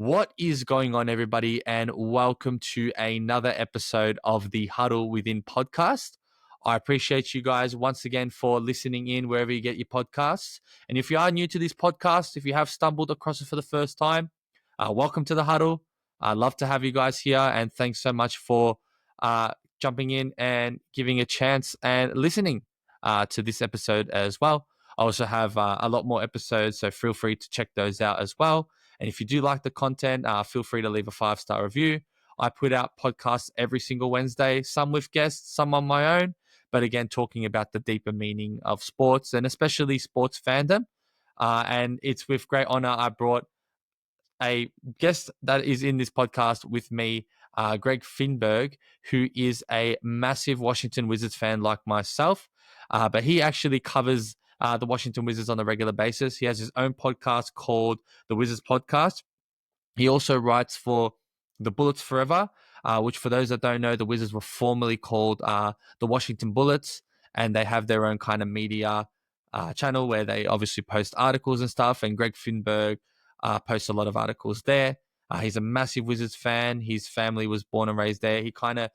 What is going on, everybody, and welcome to another episode of the Huddle Within podcast. I appreciate you guys once again for listening in wherever you get your podcasts. And if you are new to this podcast, if you have stumbled across it for the first time, welcome to the Huddle. I'd love to have you guys here, and thanks so much for jumping in and giving a chance and listening to this episode as well. I also have a lot more episodes, so feel free to check those out as well. And if you do like the content, feel free to leave a 5-star review. I put out podcasts every single Wednesday, some with guests, some on my own. But again, talking about the deeper meaning of sports and especially sports fandom. And it's with great honor I brought a guest that is in this podcast with me, Greg Finberg, who is a massive Washington Wizards fan like myself. But he actually covers the Washington Wizards on a regular basis. He has his own podcast called the Wizards Podcast. He also writes for the Bullets Forever, which, for those that don't know, the Wizards were formerly called the Washington Bullets, and they have their own kind of media channel where they obviously post articles and stuff. And Greg Finberg posts a lot of articles there. He's a massive Wizards fan. His family was born and raised there. He kind of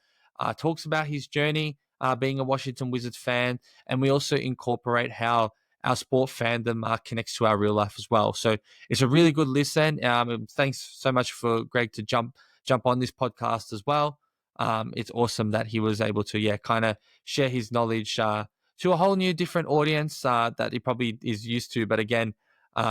talks about his journey being a Washington Wizards fan, and we also incorporate how our sport fandom connects to our real life as well. So it's a really good listen. Thanks so much for Greg to jump on this podcast as well. It's awesome that he was able to, kind of share his knowledge to a whole new different audience that he probably is used to. But again,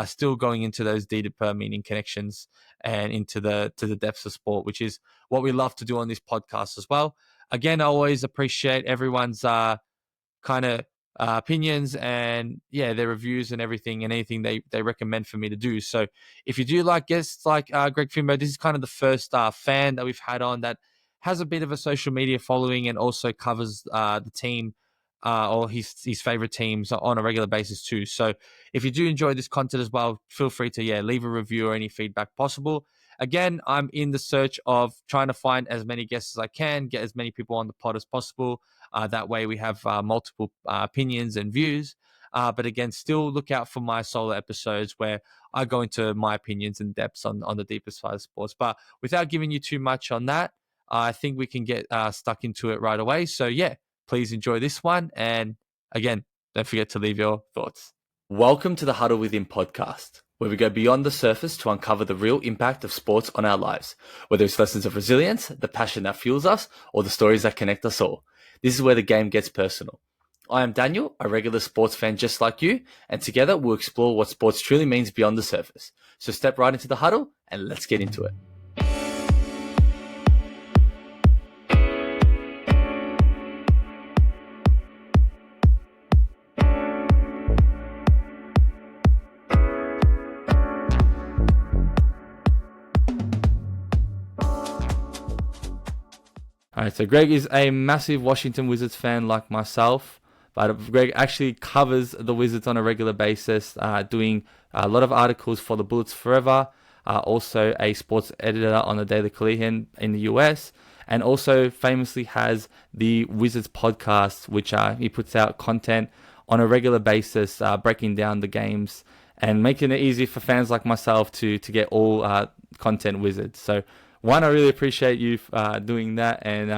still going into those deeper meaning connections and into the depths of sport, which is what we love to do on this podcast as well. Again, I always appreciate everyone's kind of opinions and their reviews and everything and anything they recommend for me to do. So if you do like guests like Greg Finberg, this is kind of the first fan that we've had on that has a bit of a social media following and also covers the team or his favorite teams on a regular basis too. So if you do enjoy this content as well, feel free to leave a review or any feedback possible. Again, I'm in the search of trying to find as many guests as I can, get as many people on the pod as possible. That way we have multiple opinions and views. But again, still look out for my solo episodes where I go into my opinions and depths on the deeper side of sports. But without giving you too much on that, I think we can get stuck into it right away. So please enjoy this one. And again, don't forget to leave your thoughts. Welcome to the Huddle Within podcast, where we go beyond the surface to uncover the real impact of sports on our lives, whether it's lessons of resilience, the passion that fuels us, or the stories that connect us all. This is where the game gets personal. I am Daniel, a regular sports fan just like you, and together we'll explore what sports truly means beyond the surface. So step right into the huddle and let's get into it. All right, so Greg is a massive Washington Wizards fan like myself, but Greg actually covers the Wizards on a regular basis, doing a lot of articles for the Bullets Forever, also a sports editor on the Daily Collegian in the US, and also famously has the Wizards podcast, which he puts out content on a regular basis, breaking down the games and making it easy for fans like myself to get all content Wizards. So one, I really appreciate you doing that, and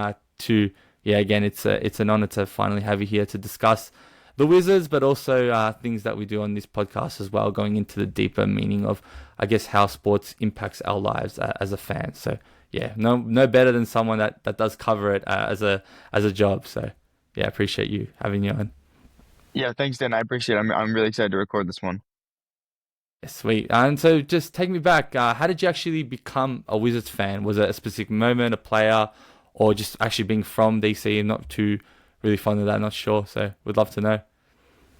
again, it's an honor to finally have you here to discuss the Wizards, but also things that we do on this podcast as well, going into the deeper meaning of, I guess, how sports impacts our lives as a fan. So no better than someone that does cover it as a job. So I appreciate you having you on. Yeah, thanks, Dan. I appreciate it. I'm really excited to record this one. Sweet. And so just take me back. How did you actually become a Wizards fan? Was it a specific moment, a player, or just actually being from DC and not too really fond of that? Not sure. So would love to know.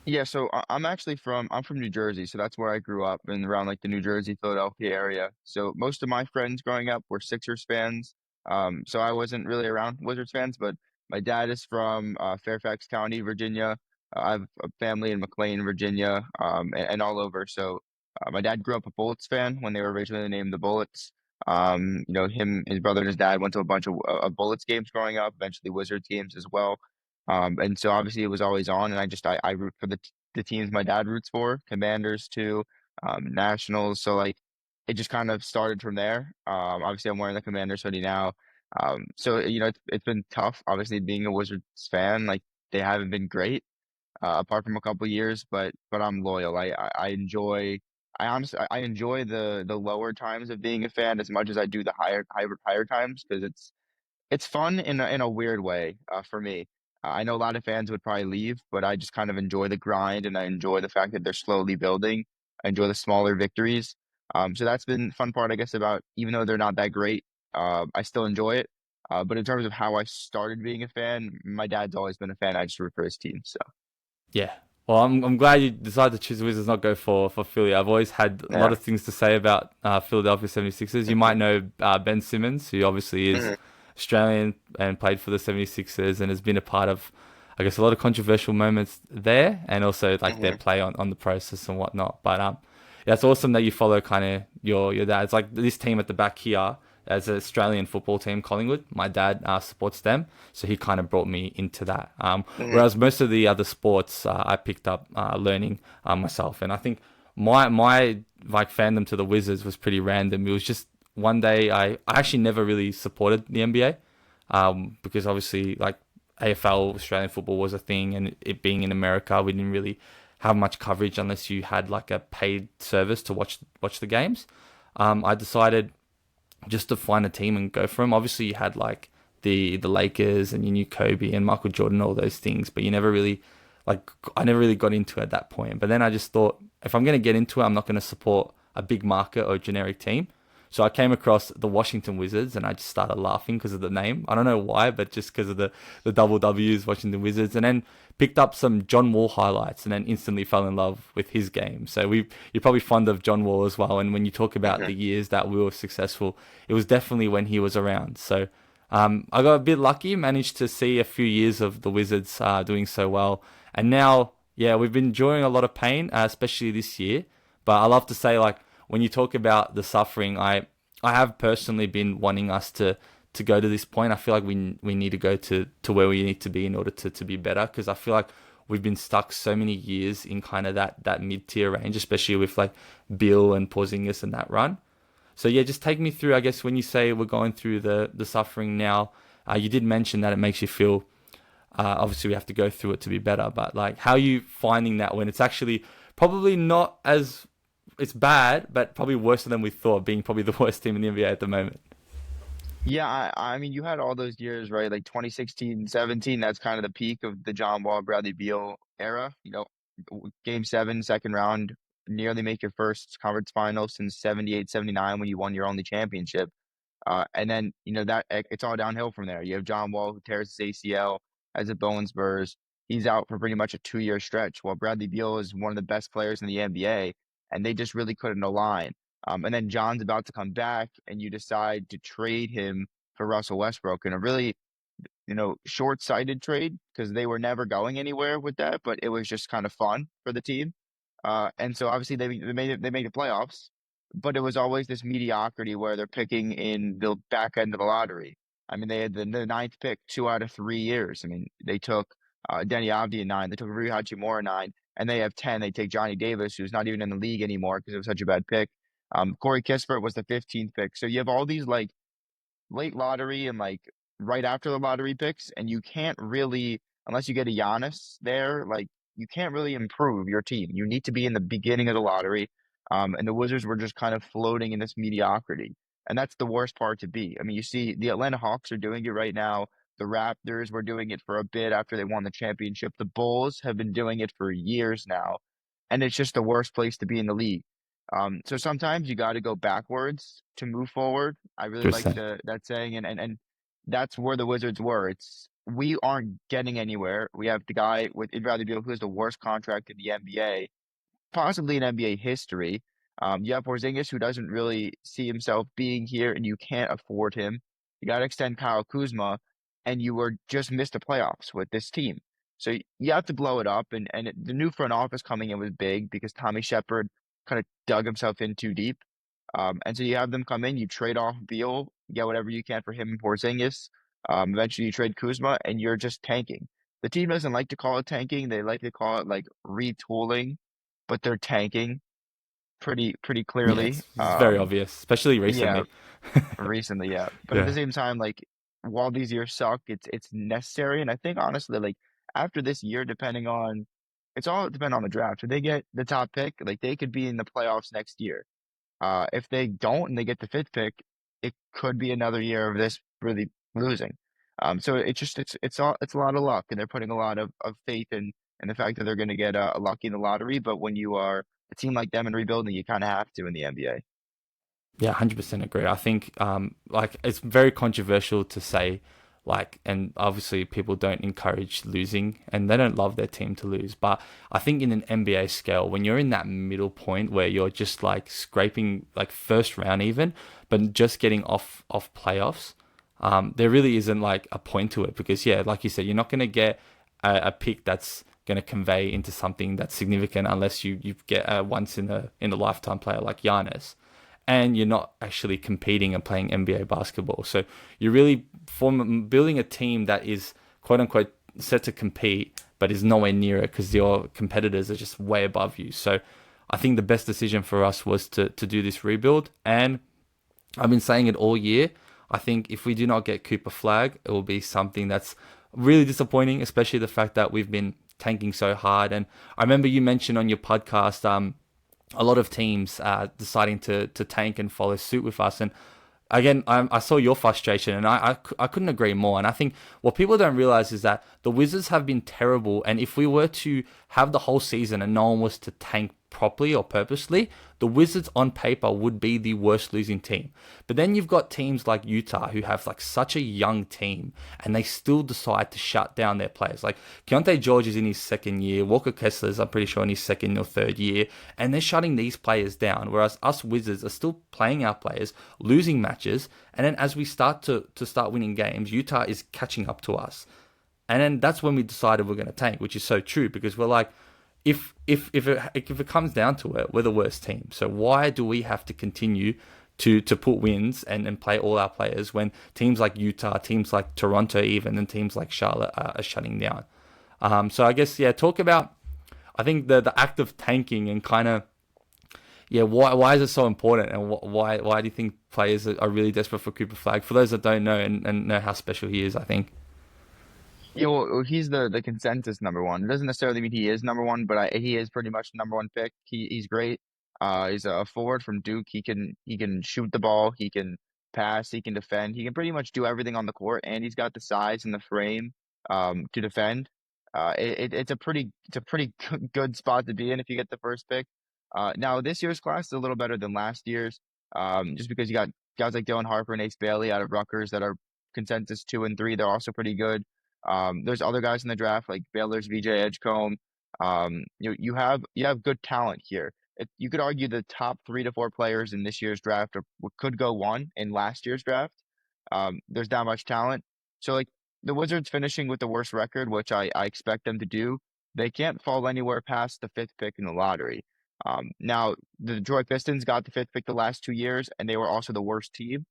Yeah, so I'm from New Jersey, so that's where I grew up and around like the New Jersey, Philadelphia area. So most of my friends growing up were Sixers fans. So I wasn't really around Wizards fans, but my dad is from Fairfax County, Virginia. I have a family in McLean, Virginia, and all over. So my dad grew up a Bullets fan when they were originally named the Bullets. His brother and his dad went to a bunch of Bullets games growing up, eventually Wizards games as well. And so obviously it was always on, and I root for the teams my dad roots for, Commanders too, Nationals. So like it just kind of started from there. Obviously, I'm wearing the Commanders hoodie now. So it's been tough. Obviously, being a Wizards fan, like they haven't been great, apart from a couple years, but I'm loyal. I enjoy. I honestly I enjoy the lower times of being a fan as much as I do the higher times because it's fun in a weird way for me. I know a lot of fans would probably leave, but I just kind of enjoy the grind and I enjoy the fact that they're slowly building. I enjoy the smaller victories. So that's been the fun part, I guess, about even though they're not that great, I still enjoy it. But in terms of how I started being a fan, my dad's always been a fan. I just root for his team. So Yeah. Well, I'm glad you decided to choose the Wizards, not go for Philly. I've always had a lot yeah. of things to say about Philadelphia 76ers. You might hmm know Ben Simmons, who obviously is hmm Australian and played for the 76ers and has been a part of, I guess, a lot of controversial moments there and also like their hmm play on the process and whatnot. But yeah, it's awesome that you follow kind of your dad. It's like this team at the back here as an Australian football team, Collingwood. My dad supports them, so he kind of brought me into that. hmm Whereas most of the other sports, I picked up learning myself, and I think my like fandom to the Wizards was pretty random. It was just one day I actually never really supported the NBA because obviously like AFL Australian football was a thing, and it being in America, we didn't really have much coverage unless you had like a paid service to watch the games. I decided just to find a team and go for them. Obviously, you had like the Lakers and you knew Kobe and Michael Jordan, all those things, but you never really like I never really got into it at that point. But then I just thought if I'm gonna get into it, I'm not gonna support a big market or generic team. So I came across the Washington Wizards and I just started laughing because of the name. I don't know why, but just because of the double W's, Washington Wizards, and then picked up some John Wall highlights and then instantly fell in love with his game. So you're probably fond of John Wall as well. And when you talk about hmm the years that we were successful, it was definitely when he was around. So I got a bit lucky, managed to see a few years of the Wizards doing so well, and now yeah, we've been enjoying a lot of pain, especially this year. But I love to say like when you talk about the suffering, I have personally been wanting us to go to this point. I feel like we need to go to where we need to be in order to be better because I feel like we've been stuck so many years in kind of that mid tier range, especially with like Bill and Porzingis and that run. So yeah, just take me through. I guess when you say we're going through the suffering now, you did mention that it makes you feel. Obviously, we have to go through it to be better, but like, how are you finding that when it's actually probably not as it's bad, but probably worse than we thought, being probably the worst team in the NBA at the moment. Yeah, I mean, you had all those years, right? Like 2016, 17, that's kind of the peak of the John Wall, Bradley Beal era. Game seven, second round, nearly make your first conference final since 78, 79 when you won your only championship. And then, it's all downhill from there. You have John Wall who tears his ACL, has a bone spurs. He's out for pretty much a 2 year stretch. While Bradley Beal is one of the best players in the NBA, and they just really couldn't align. And then John's about to come back, and you decide to trade him for Russell Westbrook in a really, short-sighted trade because they were never going anywhere with that, but it was just kind of fun for the team. And so obviously they made the playoffs, but it was always this mediocrity where they're picking in the back end of the lottery. I mean, they had the ninth pick 2 out of 3 years. I mean, they took Denny Avdi in nine, they took Rui Hachimura in nine, and they have 10. They take Johnny Davis, who's not even in the league anymore because it was such a bad pick. Corey Kispert was the 15th pick. So you have all these like late lottery and like right after the lottery picks, and you can't really, unless you get a Giannis there, like you can't really improve your team. You need to be in the beginning of the lottery. And the Wizards were just kind of floating in this mediocrity. And that's the worst part to be. I mean, you see the Atlanta Hawks are doing it right now. The Raptors were doing it for a bit after they won the championship. The Bulls have been doing it for years now. And it's just the worst place to be in the league. So sometimes you got to go backwards to move forward. I really like 100%. that saying, and that's where the Wizards were. It's we aren't getting anywhere. We have the guy with Bradley Beal who has the worst contract in the NBA, possibly in NBA history. You have Porzingis who doesn't really see himself being here, and you can't afford him. You got to extend Kyle Kuzma, and you were just missed the playoffs with this team. So you have to blow it up, and the new front office coming in was big because Tommy Shepard kind of dug himself in too deep. And so you have them come in, you trade off Beal, get whatever you can for him and Porzingis. Eventually you trade Kuzma, and you're just tanking. The team doesn't like to call it tanking; they like to call it like retooling, but they're tanking pretty Yeah, clearly. it's very obvious, especially Yeah, recently. recently, yeah. But at the Yeah. same time, like while these years suck, it's necessary. And I think honestly, like after this year, depending on it's all depend on the draft. If they get the top pick, like they could be in the playoffs next year. If they don't and they get the fifth pick, it could be another year of this really losing. So it's a lot of luck, and they're putting a lot of faith in the fact that they're going to get lucky in the lottery. But when you are a team like them and rebuilding, you kind of have to in the NBA. Yeah, 100% agree. I think like it's very controversial to say like, and obviously people don't encourage losing and they don't love their team to lose. But I think in an NBA scale, when you're in that middle point where you're just like scraping like first round even, but just getting off playoffs, there really isn't like a point to it because yeah, like you said, you're not going to get a pick that's going to convey into something that's significant unless you get a once in a lifetime player like Giannis, and you're not actually competing and playing NBA basketball. So you're really building a team that is quote unquote set to compete, but is nowhere near it because your competitors are just way above you. So I think the best decision for us was to do this rebuild. And I've been saying it all year. I think if we do not get Cooper Flag, it will be something that's really disappointing, especially the fact that we've been tanking so hard. And I remember you mentioned on your podcast, a lot of teams deciding to tank and follow suit with us. And again, I saw your frustration, and I couldn't agree more. And I think what people don't realize is that the Wizards have been terrible. And if we were to have the whole season and no one was to tank properly or purposely, the Wizards on paper would be the worst losing team. But then you've got teams like Utah who have like such a young team and they still decide to shut down their players. Like Keontae George is in his second year, Walker Kessler's I'm pretty sure in his second or third year, and they're shutting these players down. Whereas us Wizards are still playing our players, losing matches, and then as we start to start winning games, Utah is catching up to us. And then that's when we decided we're going to tank, which is so true because we're like, if it comes down to it, we're the worst team. So why do we have to continue to put wins and play all our players when teams like Utah, teams like Toronto, even and teams like Charlotte are shutting down? So I guess yeah, talk about I think the act of tanking and kind of yeah, why is it so important and why do you think players are really desperate for Cooper Flag? For those that don't know and know how special he is, I think. Yeah, well, he's the consensus number one. It doesn't necessarily mean he is number one, but he is pretty much the number one pick. He's great. He's a forward from Duke. He can shoot the ball. He can pass. He can defend. He can pretty much do everything on the court, and he's got the size and the frame to defend. It's a pretty good spot to be in if you get the first pick. Now this year's class is a little better than last year's, just because you got guys like Dylan Harper and Ace Bailey out of Rutgers that are consensus 2 and 3. They're also pretty good. There's other guys in the draft like Baylor's VJ Edgecombe. You have good talent here. You could argue the top 3 to 4 players in this year's draft could go one in last year's draft. There's that much talent. So like the Wizards finishing with the worst record, which I expect them to do, they can't fall anywhere past the fifth pick in the lottery. Now the Detroit Pistons got the fifth pick the last 2 years, and they were also the worst team.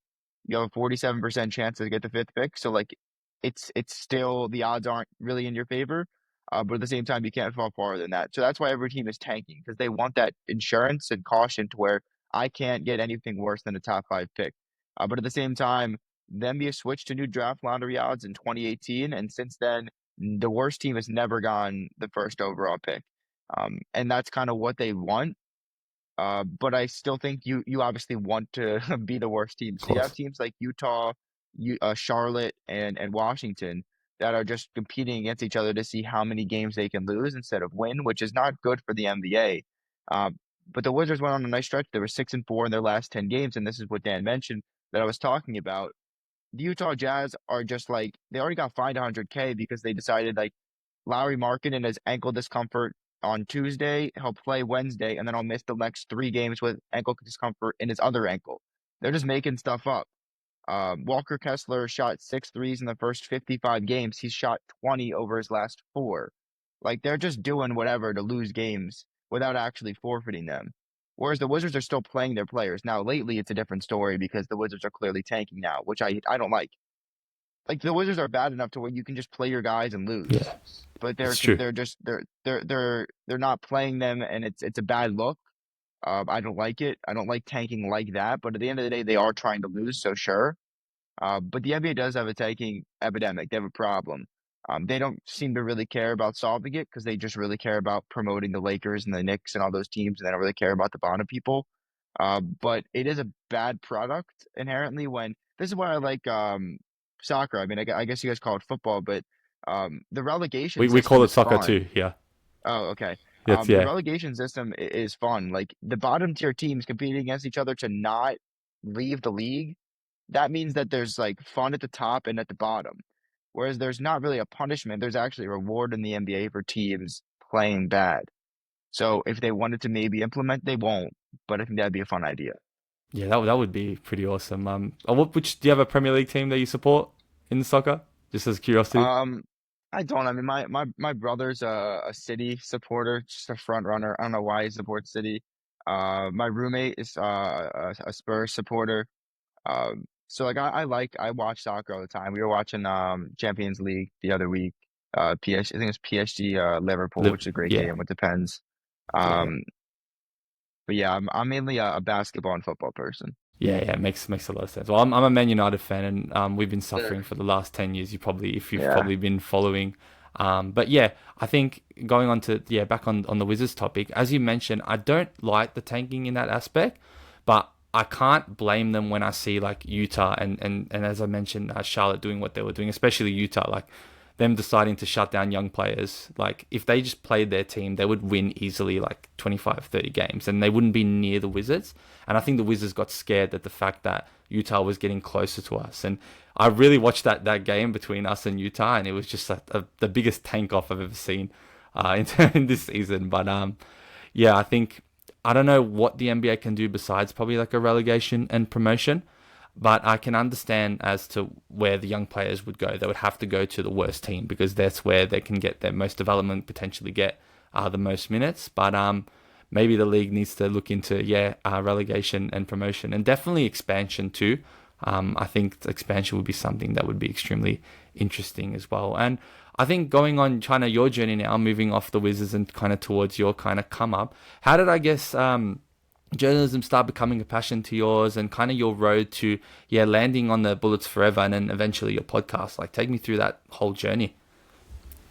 You have a 47% chance to get the fifth pick. So like it's still the odds aren't really in your favor. But at the same time, you can't fall farther than that. So that's why every team is tanking because they want that insurance and caution to where I can't get anything worse than a top 5 pick. But at the same time, the NBA switched to new draft lottery odds in 2018, and since then, the worst team has never gone the first overall pick. And that's kind of what they want. But I still think you obviously want to be the worst team. Of So you have course. teams like Utah, Charlotte, and Washington that are just competing against each other to see how many games they can lose instead of win, which is not good for the NBA. But the Wizards went on a nice stretch. They were 6-4 in their last 10 games, and this is what Dan mentioned that I was talking about. The Utah Jazz are just like they already got fined 100K because they decided like Lowry Markkinen has ankle discomfort on Tuesday. He'll play Wednesday, and then I'll miss the next 3 games with ankle discomfort in his other ankle. They're just making stuff up. Walker Kessler shot 6 threes in the first 55 games. He's shot 20 over his last 4. Like they're just doing whatever to lose games without actually forfeiting them. Whereas the Wizards are still playing their players. Now, lately, it's a different story because the Wizards are clearly tanking now, which I don't like. Like the Wizards are bad enough to where you can just play your guys and lose, Yeah, but it's true. they're not playing them, and it's a bad look. I don't like it. I don't like tanking like that. But at the end of the day, they are trying to lose, so sure. But the NBA does have a tanking epidemic. They have a problem. They don't seem to really care about solving it because they just really care about promoting the Lakers and the Knicks and all those teams, and they don't really care about the bottom people. But it is a bad product inherently. When this is why I like soccer. I mean, I guess you guys call it football, but the relegation We call system it is soccer fun. too. Yeah. Oh, okay. Yes. The Yeah. relegation system is fun. Like the bottom tier teams competing against each other to not leave the league, that means that there's like fun at the top and at the bottom. Whereas there's not really a punishment, there's actually a reward in the NBA for teams playing bad. So if they wanted to maybe implement, they won't. But I think that'd be a fun idea. Yeah. That would be pretty awesome. Which do you have a Premier League team that you support in soccer? Just as curiosity. Um, I don't. I mean, my brother's a City supporter, just a front runner. I don't know why he supports City. My roommate is a Spurs supporter. So like I watch soccer all the time. We were watching Champions League the other week. PSG, I think it's PSG Liverpool, which is a great Yeah. game. It depends. Yeah. Um, but yeah, I'm mainly a basketball and football person. Yeah, yeah, makes a lot of sense. Well, I'm a Man United fan, and we've been Yeah. suffering for the last 10 years. If you've Yeah. probably been following, but yeah, I think going on to back on the Wizards topic, as you mentioned, I don't like the tanking in that aspect, but I can't blame them when I see like Utah and as I mentioned, Charlotte doing what they were doing, especially Utah, like them deciding to shut down young players. Like if they just played their team, they would win easily like 25, 30 games and they wouldn't be near the Wizards. And I think the Wizards got scared at the fact that Utah was getting closer to us. And I really watched that game between us and Utah, and it was just the biggest tank off I've ever seen in this season. But yeah, I think I don't know what the NBA can do besides probably like a relegation and promotion, but I can understand as to where the young players would go. They would have to go to the worst team because that's where they can get their most development, potentially get the most minutes. But maybe the league needs to look into relegation and promotion, and definitely expansion too. I think expansion would be something that would be extremely interesting as well. And I think going on kind of your journey now, moving off the Wizards and kind of towards your kind of come up, how did I guess journalism start becoming a passion to yours, and kind of your road to landing on the Bullets Forever and then eventually your podcast? Like take me through that whole journey.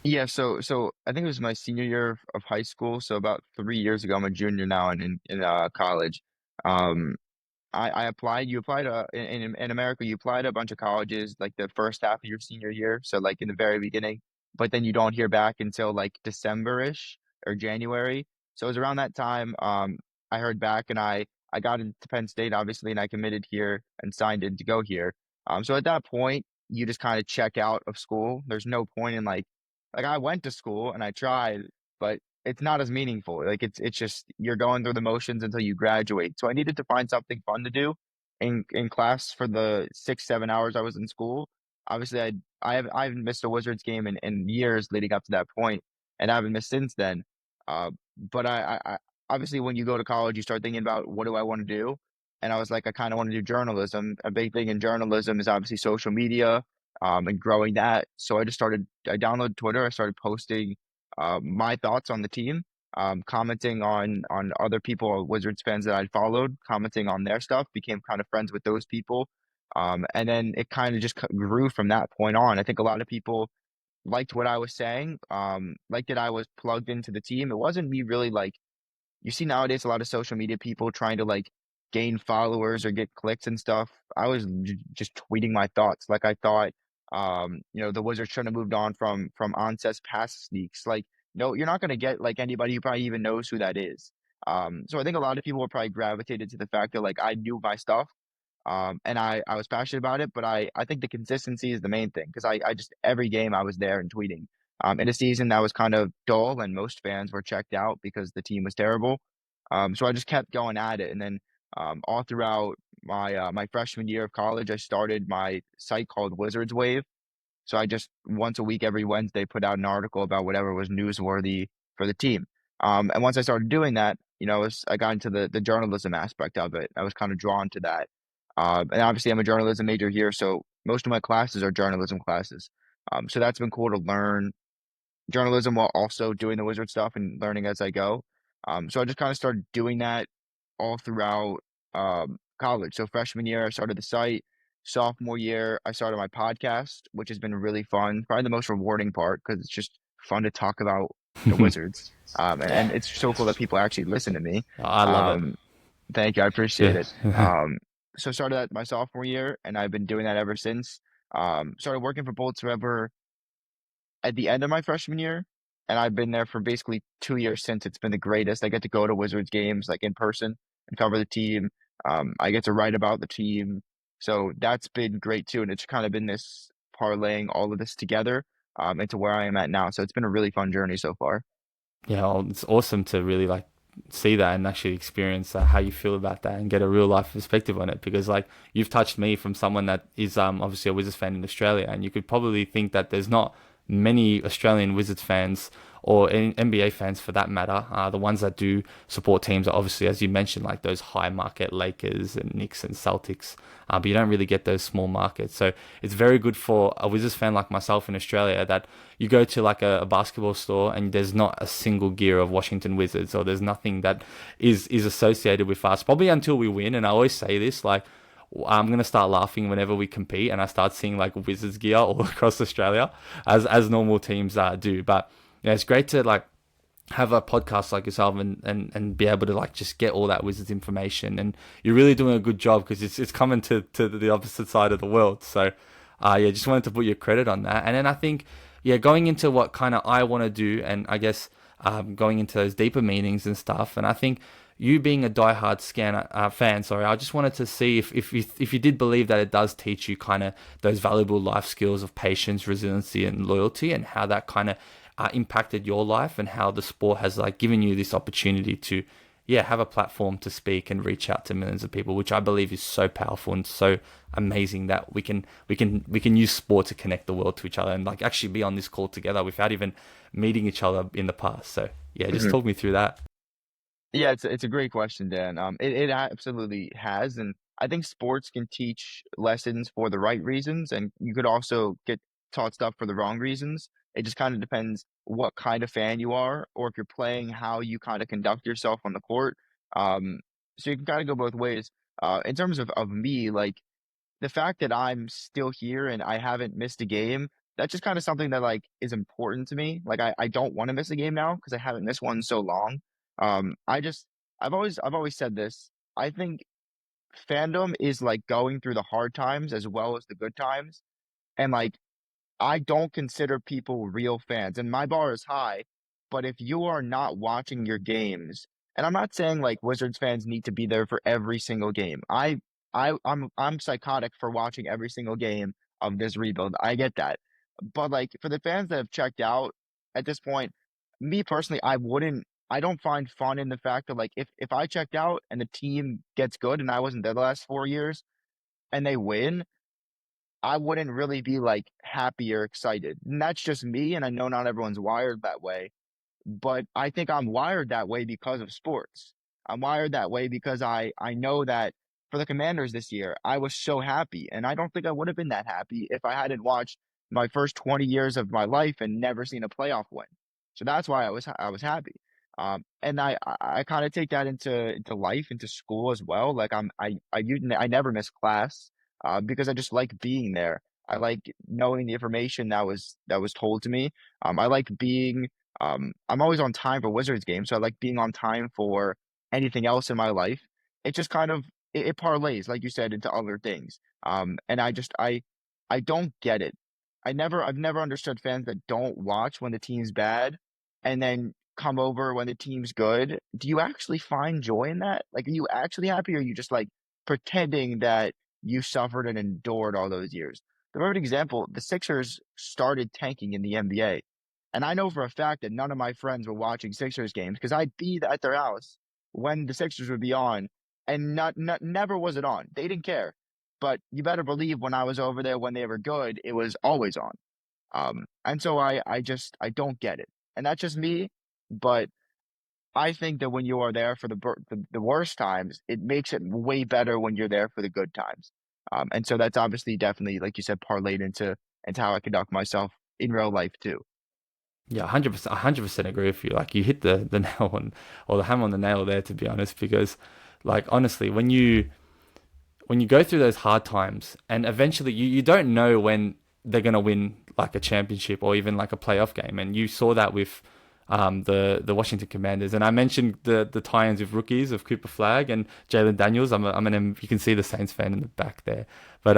Yeah, so I think it was my senior year of high school. So about 3 years ago, I'm a junior now in college. Um, I applied. You applied in America. You applied to a bunch of colleges like the first half of your senior year, so like in the very beginning, but then you don't hear back until like December-ish or January. So it was around that time. I heard back and I got into Penn State obviously, and I committed here and signed in to go here. So at that point, you just kind of check out of school. There's no point in like I went to school and I tried, but it's not as meaningful. Like it's just you're going through the motions until you graduate. So I needed to find something fun to do in class for the 6, 7 hours I was in school. Obviously, I haven't missed a Wizards game in years leading up to that point, and I haven't missed since then. Uh, but I obviously when you go to college, you start thinking about what do I want to do, and I was like, I kind of want to do journalism. A big thing in journalism is obviously social media, and growing that. So I just started. I downloaded Twitter. I started posting my thoughts on the team, commenting on other people, Wizards fans that I'd followed, commenting on their stuff, became kind of friends with those people. And then it kind of just grew from that point on. I think a lot of people liked what I was saying, liked that I was plugged into the team. It wasn't me really like you see nowadays a lot of social media people trying to like gain followers or get clicks and stuff. I was just tweeting my thoughts. Like I thought, the Wizards shouldn't have moved on from Anseth's pass sneaks. Like, no, you're not gonna get like anybody who probably even knows who that is. So I think a lot of people were probably gravitated to the fact that like I knew my stuff. And I was passionate about it, but I think the consistency is the main thing because I just every game I was there and tweeting. In a season that was kind of dull and most fans were checked out because the team was terrible. So I just kept going at it, and then all throughout my freshman year of college, I started my site called Wizards Wave. So I just once a week, every Wednesday, put out an article about whatever was newsworthy for the team. And once I started doing that, I got into the journalism aspect of it. I was kind of drawn to that. And obviously, I'm a journalism major here, so most of my classes are journalism classes. So that's been cool to learn journalism while also doing the wizard stuff and learning as I go. So I just kind of started doing that. all throughout college. So freshman year, I started the site. Sophomore year, I started my podcast, which has been really fun. Probably the most rewarding part because it's just fun to talk about the Wizards. And Yeah, it's so cool that people actually listen to me. I love it. Um, Thank you, I appreciate Yeah. it. So started that my sophomore year, and I've been doing that ever since. Started working for Bolts Forever at the end of my freshman year, and I've been there for basically 2 years since. It's been the greatest. I get to go to Wizards games like in person and cover the team. I get to write about the team, so that's been great too. And it's kind of been this parlaying all of this together into where I am at now. So it's been a really fun journey so far. Yeah, well, it's awesome to really like see that and actually experience how you feel about that and get a real life perspective on it, because like you've touched me from someone that is obviously a Wizards fan in Australia, and you could probably think that there's not many Australian Wizards fans or NBA fans for that matter. The ones that do support teams are obviously, as you mentioned, like those high market Lakers and Knicks and Celtics, but you don't really get those small markets. So it's very good for a Wizards fan like myself in Australia that you go to like a basketball store and there's not a single gear of Washington Wizards, or there's nothing that is associated with us. Probably until we win, and I always say this, like I'm gonna start laughing whenever we compete and I start seeing like Wizards gear all across Australia, as normal teams do. But yeah, it's great to like have a podcast like yourself and be able to like just get all that Wizards information, and you're really doing a good job because it's coming to the opposite side of the world. So yeah, just wanted to put your credit on that. And then I think, yeah, going into what kind of I want to do, and I guess going into those deeper meanings and stuff. And I think you being a diehard fan, sorry, I just wanted to see if you did believe that it does teach you kind of those valuable life skills of patience, resiliency, and loyalty, and how that kind of impacted your life, and how the sport has like given you this opportunity to, yeah, have a platform to speak and reach out to millions of people, which I believe is so powerful and so amazing that we can use sport to connect the world to each other and like actually be on this call together without even meeting each other in the past. So yeah, just talk me through that. Yeah, it's a great question, Dan. It absolutely has, and I think sports can teach lessons for the right reasons, and you could also get taught stuff for the wrong reasons. It just kind of depends what kind of fan you are, or if you're playing, how you kind of conduct yourself on the court. Um, so you can kind of go both ways. In terms of me, like the fact that I'm still here and I haven't missed a game, that's just kind of something that like is important to me. Like I don't want to miss a game now because I haven't missed one so long. I just I've always said this. I think fandom is like going through the hard times as well as the good times. And like I don't consider people real fans, and my bar is high. But if you are not watching your games, and I'm not saying like Wizards fans need to be there for every single game. I'm psychotic for watching every single game of this rebuild. I get that, but like for the fans that have checked out at this point, me personally, I wouldn't. I don't find fun in the fact that like if I checked out and the team gets good and I wasn't there the last 4 years and they win, I wouldn't really be like happy or excited. And that's just me. And I know not everyone's wired that way, but I think I'm wired that way because of sports. I'm wired that way because I know that for the Commanders this year, I was so happy, and I don't think I would have been that happy if I hadn't watched my first 20 years of my life and never seen a playoff win. So that's why I was happy. And I kind of take that into life, into school as well. Like I never miss class because I just like being there. I like knowing the information that was told to me. I like being I'm always on time for Wizards games, so I like being on time for anything else in my life. It just kind of it parlays, like you said, into other things. And I don't get it. I've never understood fans that don't watch when the team's bad and then come over when the team's good. Do you actually find joy in that? Like, are you actually happy, or are you just like pretending that you suffered and endured all those years? The perfect example, the Sixers started tanking in the NBA. And I know for a fact that none of my friends were watching Sixers games because I'd be at their house when the Sixers would be on, and never was it on. They didn't care. But you better believe when I was over there when they were good, it was always on. And so I don't get it, and that's just me. But I think that when you are there for the worst times, it makes it way better when you're there for the good times. And so that's obviously definitely, like you said, parlayed into how I conduct myself in real life too. Yeah, 100%, 100% agree with you. Like you hit the nail on, or the hammer on the nail there, to be honest, because Like honestly, when you go through those hard times and eventually you don't know when they're going to win like a championship or even like a playoff game. And you saw that with the Washington Commanders. And I mentioned the tie-ins with rookies of Cooper Flag and Jalen Daniels. You can see the Saints fan in the back there. But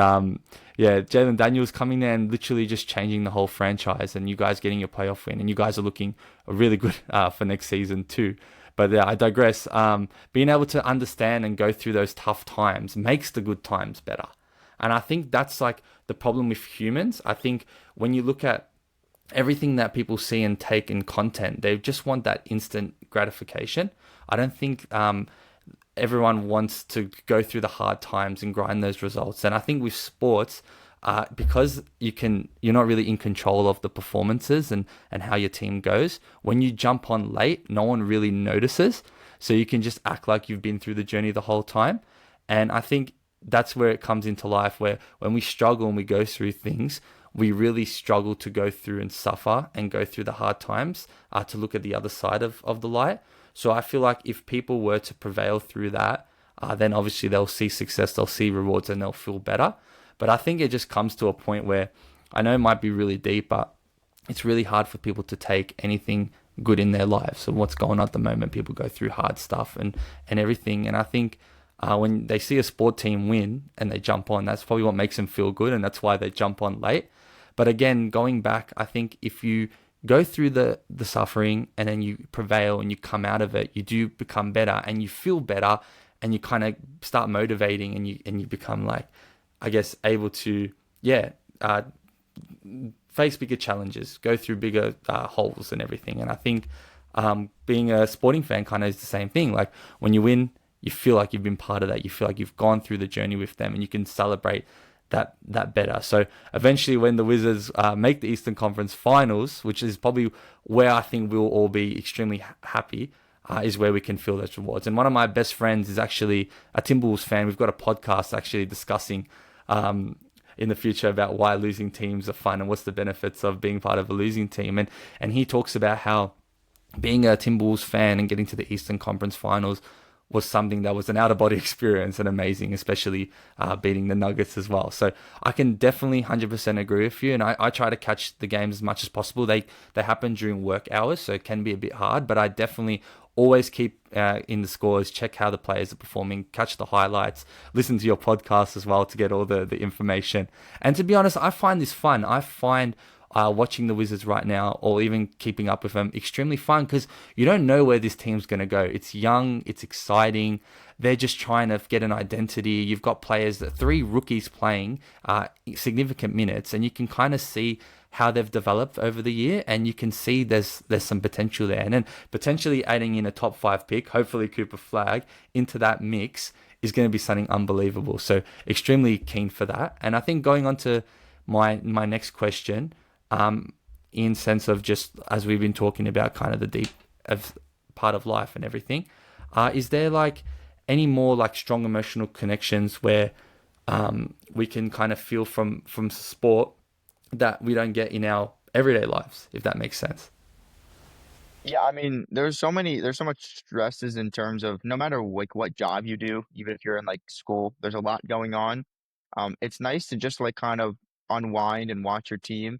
yeah, Jalen Daniels coming there and literally just changing the whole franchise, and you guys getting your playoff win, and you guys are looking really good for next season too. But yeah, I digress. Being able to understand and go through those tough times makes the good times better. And I think that's like the problem with humans. I think when you look at everything that people see and take in content, they just want that instant gratification. I don't think everyone wants to go through the hard times and grind those results. And I think with sports, because you're not really in control of the performances and how your team goes. When you jump on late, no one really notices. So you can just act like you've been through the journey the whole time. And I think that's where it comes into life, where when we struggle and we go through things, we really struggle to go through and suffer and go through the hard times to look at the other side of the light. So I feel like if people were to prevail through that, then obviously they'll see success, they'll see rewards, and they'll feel better. But I think it just comes to a point where I know it might be really deep, but it's really hard for people to take anything good in their lives. So what's going on at the moment, people go through hard stuff and everything. And I think when they see a sport team win and they jump on, that's probably what makes them feel good. And that's why they jump on late. But again, going back, I think if you go through the suffering and then you prevail and you come out of it, you do become better and you feel better and you kind of start motivating and you become like, I guess, able to, yeah, face bigger challenges, go through bigger holes and everything. And I think being a sporting fan kind of is the same thing. Like when you win, you feel like you've been part of that. You feel like you've gone through the journey with them and you can celebrate that better. So eventually when the Wizards make the Eastern Conference Finals, which is probably where I think we'll all be extremely happy, is where we can feel those rewards. And one of my best friends is actually a Timberwolves fan. We've got a podcast actually discussing in the future about why losing teams are fun and what's the benefits of being part of a losing team. And he talks about how being a Timberwolves fan and getting to the Eastern Conference Finals was something that was an out-of-body experience and amazing, especially beating the Nuggets as well. So I can definitely 100% agree with you, and I try to catch the games as much as possible. They happen during work hours, so it can be a bit hard, but I definitely always keep in the scores, check how the players are performing, catch the highlights, listen to your podcast as well to get all the information. And to be honest, I find this fun. I find watching the Wizards right now, or even keeping up with them, extremely fun because you don't know where this team's going to go. It's young, it's exciting. They're just trying to get an identity. You've got players, 3 rookies playing significant minutes, and you can kind of see how they've developed over the year, and you can see there's some potential there. And then potentially adding in a top 5 pick, hopefully Cooper Flag, into that mix is going to be something unbelievable. So extremely keen for that. And I think going on to my next question, in sense of just as we've been talking about kind of the deep of part of life and everything, is there like any more like strong emotional connections where we can kind of feel from sport that we don't get in our everyday lives, if that makes sense? Yeah, I mean, there's so much stresses in terms of no matter like what job you do, even if you're in like school, there's a lot going on. It's nice to just like kind of unwind and watch your team.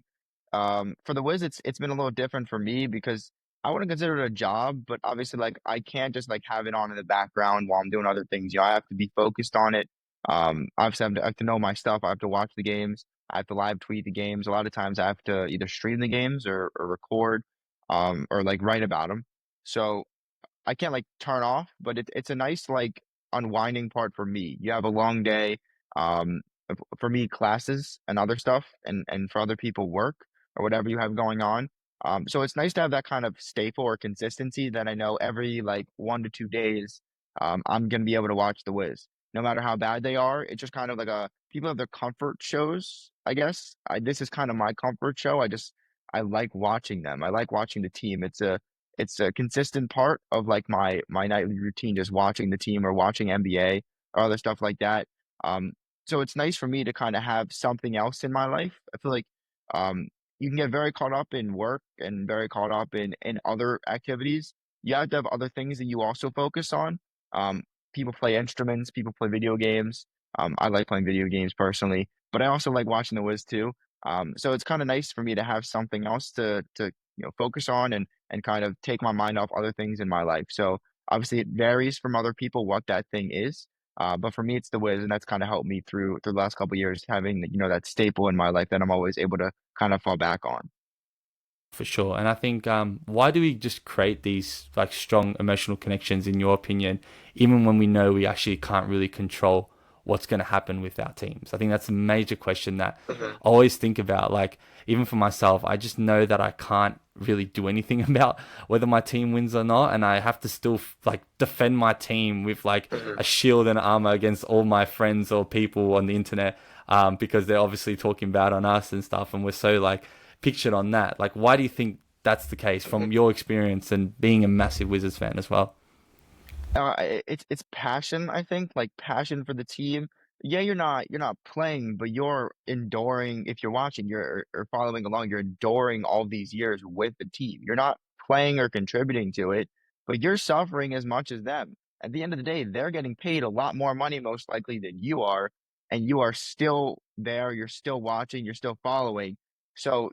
For the Wiz, it's been a little different for me because I wouldn't consider it a job, but obviously like I can't just like have it on in the background while I'm doing other things. I have to be focused on it. Obviously I have to know my stuff. I have to watch the games. I have to live tweet the games. A lot of times I have to either stream the games or record or like write about them. So I can't like turn off, but it's a nice like unwinding part for me. You have a long day. For me, classes and other stuff, and for other people, work or whatever you have going on. So it's nice to have that kind of staple or consistency that I know every like 1 to 2 days, I'm gonna be able to watch the Wiz, no matter how bad they are. It's just kind of like a people have their comfort shows, I guess. This is kind of my comfort show. I like watching them. I like watching the team. It's a consistent part of like my nightly routine, just watching the team or watching NBA or other stuff like that. So it's nice for me to kind of have something else in my life. I feel like um, you can get very caught up in work and very caught up in other activities. You have to have other things that you also focus on. Um, people play instruments, people play video games. I like playing video games personally, but I also like watching the Wiz too. So it's kind of nice for me to have something else to focus on and kind of take my mind off other things in my life. So obviously it varies from other people what that thing is. But for me, it's the Wiz, and that's kind of helped me through the last couple of years, having that staple in my life that I'm always able to kind of fall back on. For sure. And I think why do we just create these like strong emotional connections in your opinion, even when we know we actually can't really control what's going to happen with our teams? I think that's a major question that I always think about. Like even for myself, I just know that I can't really do anything about whether my team wins or not, and I have to still like defend my team with like a shield and armor against all my friends or people on the internet, because they're obviously talking bad on us and stuff, and we're so like pictured on that. Like, why do you think that's the case from your experience and being a massive Wizards fan as well? It's passion, I think, like passion for the team. Yeah, you're not playing, but you're enduring. If you're watching, you're or following along, you're enduring all these years with the team. You're not playing or contributing to it, but you're suffering as much as them. At the end of the day, they're getting paid a lot more money, most likely, than you are, and you are still there. You're still watching. You're still following. So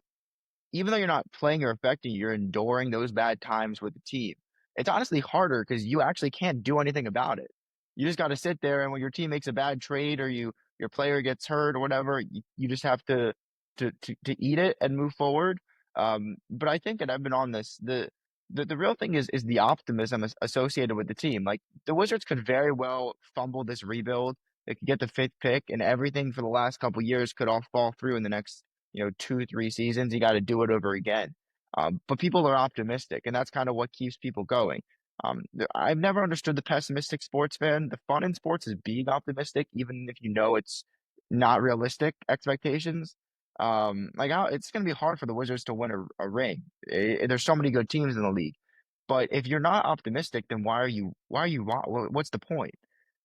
even though you're not playing or affecting, you're enduring those bad times with the team. It's honestly harder because you actually can't do anything about it. You just got to sit there, and when your team makes a bad trade or your player gets hurt or whatever, you just have to eat it and move forward. But I think, and I've been on this, the real thing is the optimism associated with the team. Like the Wizards could very well fumble this rebuild. They could get the fifth pick, and everything for the last couple years could all fall through in the next 2, 3 seasons. You got to do it over again. But people are optimistic, and that's kind of what keeps people going. I've never understood the pessimistic sports fan. The fun in sports is being optimistic, even if you know it's not realistic expectations. It's going to be hard for the Wizards to win a ring. There's so many good teams in the league, but if you're not optimistic, then what's the point?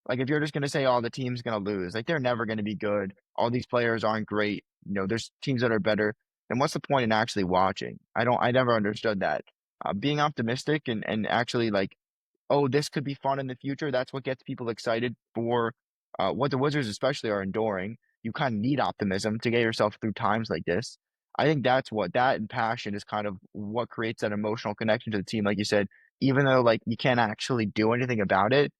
Like if you're just going to say, "Oh, the team's going to lose," like they're never going to be good. All these players aren't great. There's teams that are better. And what's the point in actually watching? I never understood that. Being optimistic and actually like, oh, this could be fun in the future. That's what gets people excited for what the Wizards especially are enduring. You kind of need optimism to get yourself through times like this. I think that's what that and passion is kind of what creates that emotional connection to the team. Like you said, even though like you can't actually do anything about it,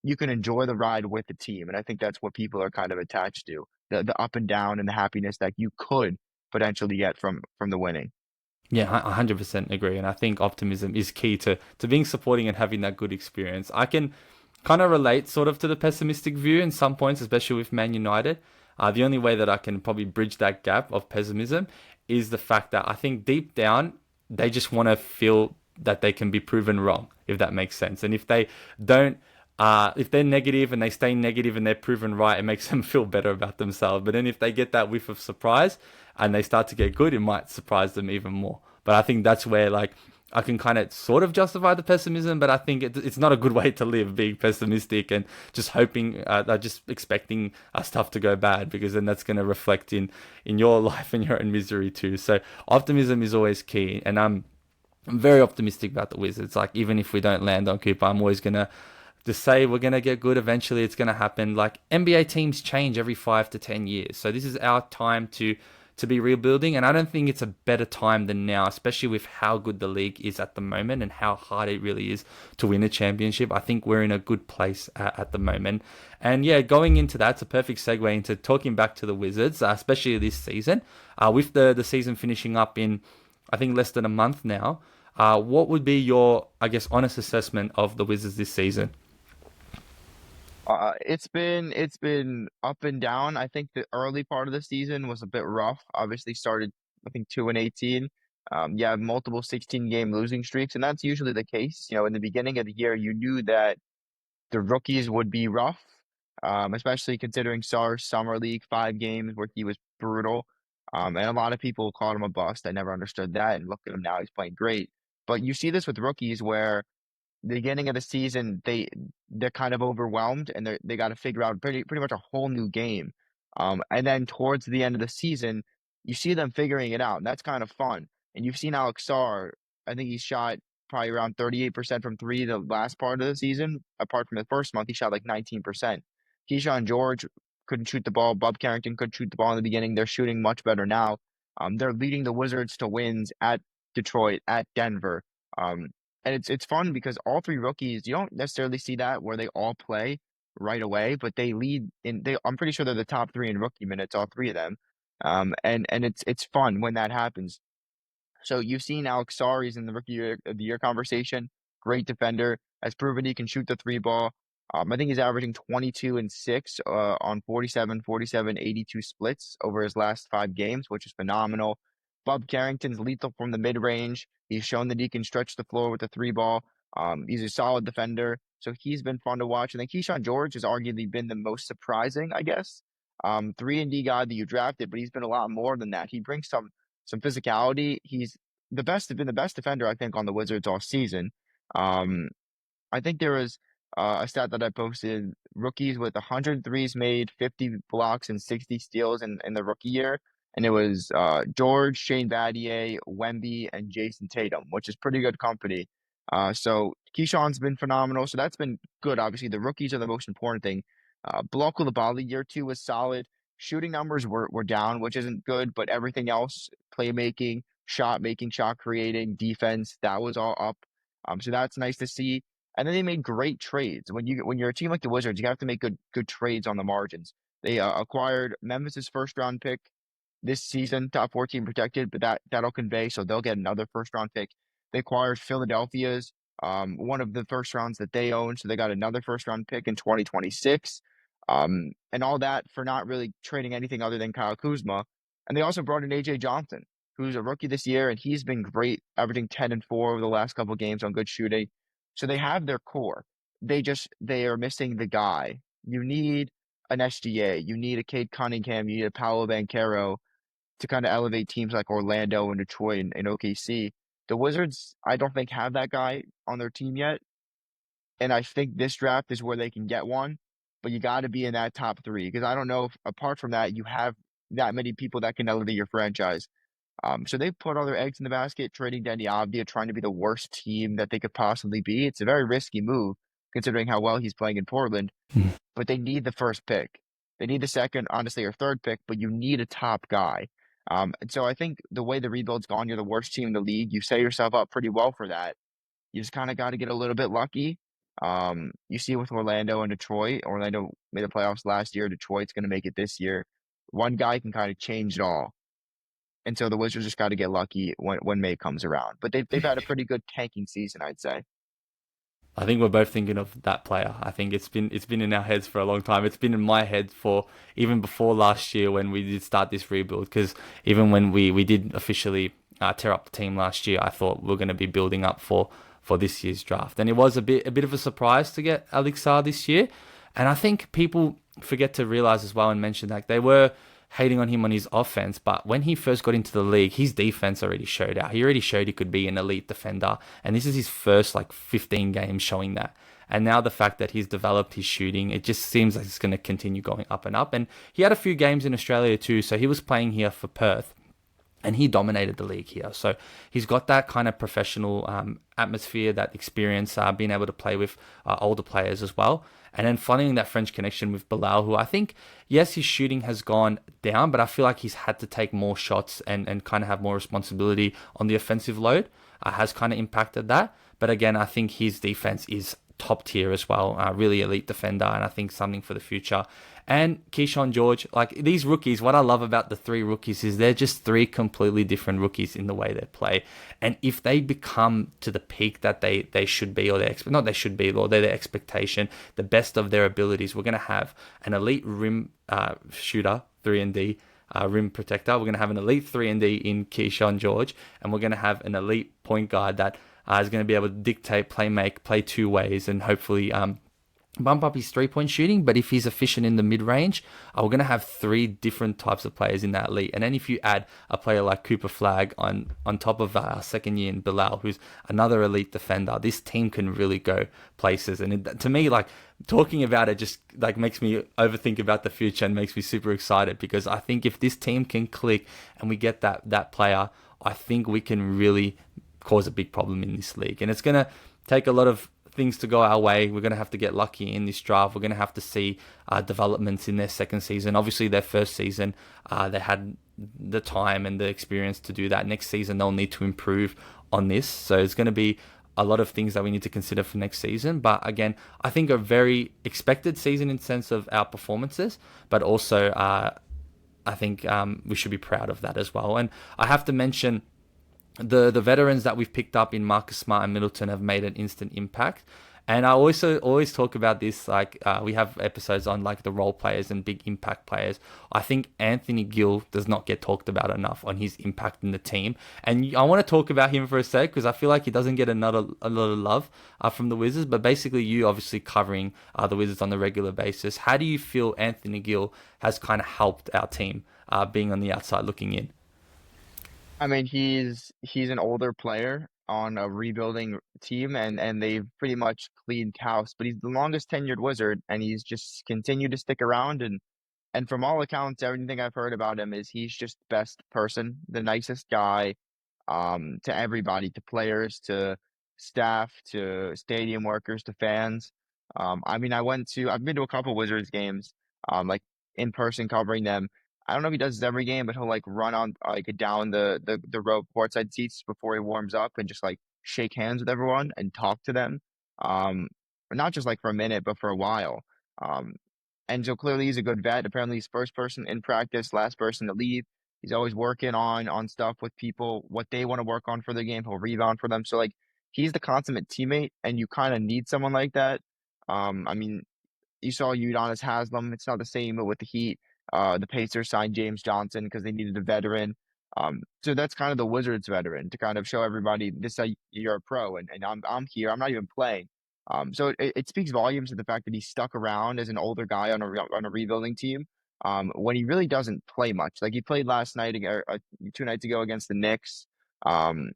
you can enjoy the ride with the team. And I think that's what people are kind of attached to, the up and down and the happiness that you could potentially get from the winning. Yeah, I 100% agree. And I think optimism is key to being supporting and having that good experience. I can kind of relate sort of to the pessimistic view in some points, especially with Man United. The only way that I can probably bridge that gap of pessimism is the fact that I think deep down, they just want to feel that they can be proven wrong, if that makes sense. And if they don't, if they're negative and they stay negative and they're proven right, it makes them feel better about themselves. But then if they get that whiff of surprise and they start to get good, it might surprise them even more. But I think that's where like I can kind of sort of justify the pessimism, but I think it's not a good way to live, being pessimistic and just hoping, just expecting stuff to go bad, because then that's going to reflect in your life and your own misery too. So optimism is always key, and I'm very optimistic about the Wizards. Like even if we don't land on Cooper, I'm always gonna just say we're gonna get good eventually. It's gonna happen. Like NBA teams change every 5 to 10 years, so this is our time to be rebuilding. And I don't think it's a better time than now, especially with how good the league is at the moment and how hard it really is to win a championship. I think we're in a good place at the moment. And yeah, going into that, it's a perfect segue into talking back to the Wizards, especially this season, with the season finishing up in, I think, less than a month now. What would be your, I guess, honest assessment of the Wizards this season? It's been up and down. I think the early part of the season was a bit rough. Obviously started, I think, 2-18. You have multiple 16-game losing streaks, and that's usually the case. In the beginning of the year, you knew that the rookies would be rough, especially considering Sarr's summer league 5 games where he was brutal. And a lot of people called him a bust. I never understood that, and look at him now; he's playing great. But you see this with rookies where the beginning of the season they're kind of overwhelmed and they got to figure out pretty much a whole new game. And then towards the end of the season, you see them figuring it out, and that's kind of fun. And you've seen Alex Sarr. I think he shot probably around 38% from three the last part of the season. Apart from the first month, he shot like 19%. Keyshawn George couldn't shoot the ball. Bub Carrington couldn't shoot the ball in the beginning. They're shooting much better now. They're leading the Wizards to wins at Detroit, at Denver. Um, and it's fun because all three rookies, you don't necessarily see that where they all play right away, but they lead in I'm pretty sure they're the top three in rookie minutes, all three of them. And it's fun when that happens. So you've seen Alex Sarries in the of the year conversation. Great defender, has proven he can shoot the three ball. I think he's averaging 22 and 6 on 47, 47, 82 splits over his last 5 games, which is phenomenal. Bub Carrington's lethal from the mid range. He's shown that he can stretch the floor with the three ball. He's a solid defender, so he's been fun to watch. And then Keyshawn George has arguably been the most surprising, I guess. 3-and-D guy that you drafted, but he's been a lot more than that. He brings some physicality. He's been the best defender, I think, on the Wizards all season. Um, I think there was a stat that I posted: rookies with 100 threes made, 50 blocks, and 60 steals in the rookie year. And it was George, Shane Battier, Wemby, and Jason Tatum, which is pretty good company. So Keyshawn's been phenomenal. So that's been good. Obviously, the rookies are the most important thing. Block Coulibaly year 2 was solid. Shooting numbers were down, which isn't good, but everything else, playmaking, shot making, shot creating, defense, that was all up. So that's nice to see. And then they made great trades. When you're a team like the Wizards, you have to make good trades on the margins. They acquired Memphis's first round pick this season, top 14 protected, but that'll convey, so they'll get another first round pick. They acquired Philadelphia's one of the first rounds that they own, so they got another first round pick in 2026. And all that for not really trading anything other than Kyle Kuzma. And they also brought in AJ Johnson, who's a rookie this year, and he's been great, averaging 10 and 4 over the last couple of games on good shooting. So they have their core. They are missing the guy. You need an SGA, you need a Cade Cunningham, you need a Paolo Banchero to kind of elevate teams like Orlando and Detroit and OKC. The Wizards, I don't think, have that guy on their team yet. And I think this draft is where they can get one, but you got to be in that top three because I don't know if apart from that, you have that many people that can elevate your franchise. So they put all their eggs in the basket, trading Denny Avdia, trying to be the worst team that they could possibly be. It's a very risky move considering how well he's playing in Portland, but they need the first pick. They need the second, honestly, or third pick, but you need a top guy. And so I think the way the rebuild's gone, you're the worst team in the league. You set yourself up pretty well for that. You just kind of got to get a little bit lucky. You see it with Orlando and Detroit. Orlando made the playoffs last year. Detroit's going to make it this year. One guy can kind of change it all. And so the Wizards just got to get lucky when May comes around. But they've had a pretty good tanking season, I'd say. I think we're both thinking of that player. I think it's been in our heads for a long time. It's been in my head for even before last year when we did start this rebuild. Because even when we did officially tear up the team last year, I thought we are going to be building up for this year's draft, and it was a bit of a surprise to get Alex Sarr this year. And I think people forget to realize as well and mention that they were hating on him on his offense, but when he first got into the league, his defense already showed out. He already showed he could be an elite defender, and this is his first 15 games showing that. And now the fact that he's developed his shooting, it just seems like it's going to continue going up and up. And he had a few games in Australia too, so he was playing here for Perth, and he dominated the league here. So he's got that kind of professional atmosphere, that experience, being able to play with older players as well. And then finding that French connection with Bilal, who I think, yes, his shooting has gone down, but I feel like he's had to take more shots and kind of have more responsibility on the offensive load, has kind of impacted that. But again, I think his defense is top tier as well, really elite defender, and I think something for the future. And Keyshawn George, these rookies, what I love about the three rookies is they're just three completely different rookies in the way they play. And if they become to the peak that they should be, or not they should be, or they're their expectation, the best of their abilities, we're going to have an elite rim shooter, 3-and-D, rim protector. We're going to have an elite 3-and-D in Keyshawn George, and we're going to have an elite point guard that is going to be able to dictate, play two ways, and hopefully bump up his three-point shooting. But if he's efficient in the mid-range, we're going to have three different types of players in that elite. And then if you add a player like Cooper Flagg on top of our second year in Bilal, who's another elite defender, this team can really go places. And to me, talking about it just makes me overthink about the future and makes me super excited, because I think if this team can click and we get that player, I think we can really cause a big problem in this league. And it's going to take a lot of things to go our way. We're going to have to get lucky in this draft. We're going to have to see developments in their second season. Obviously, their first season, they had the time and the experience to do that. Next season, they'll need to improve on this. So it's going to be a lot of things that we need to consider for next season. But again, I think a very expected season in sense of our performances, but also I think we should be proud of that as well. And I have to mention the veterans that we've picked up in Marcus Smart and Middleton have made an instant impact. And I also always talk about this, like we have episodes on like the role players and big impact players. I think Anthony Gill does not get talked about enough on his impact in the team. And I want to talk about him for a sec because I feel like he doesn't get a lot of love from the Wizards. But basically, you obviously covering the Wizards on a regular basis. How do you feel Anthony Gill has kind of helped our team being on the outside looking in? I mean, he's an older player on a rebuilding team, and they've pretty much cleaned house. But he's the longest tenured Wizard, and he's just continued to stick around. And from all accounts, everything I've heard about him is he's just the best person, the nicest guy, to everybody, to players, to staff, to stadium workers, to fans. I mean, I've been to a couple Wizards games, like in person covering them. I don't know if he does this every game, but he'll like run on like down the row courtside seats before he warms up and just like shake hands with everyone and talk to them. Um, not just like for a minute, but for a while. Um, and so clearly he's a good vet. Apparently he's first person in practice, last person to leave. He's always working on stuff with people, what they want to work on for the game. He'll rebound for them. So like he's the consummate teammate, and you kind of need someone like that. I mean, you saw Udonis Haslam. It's not the same with the Heat. The Pacers signed James Johnson because they needed a veteran. So that's kind of the Wizards veteran to kind of show everybody this you're a pro, and I'm here. I'm not even playing. So it speaks volumes to the fact that he stuck around as an older guy on a rebuilding team. When he really doesn't play much. Like he played last night or 2 nights ago against the Knicks. Um,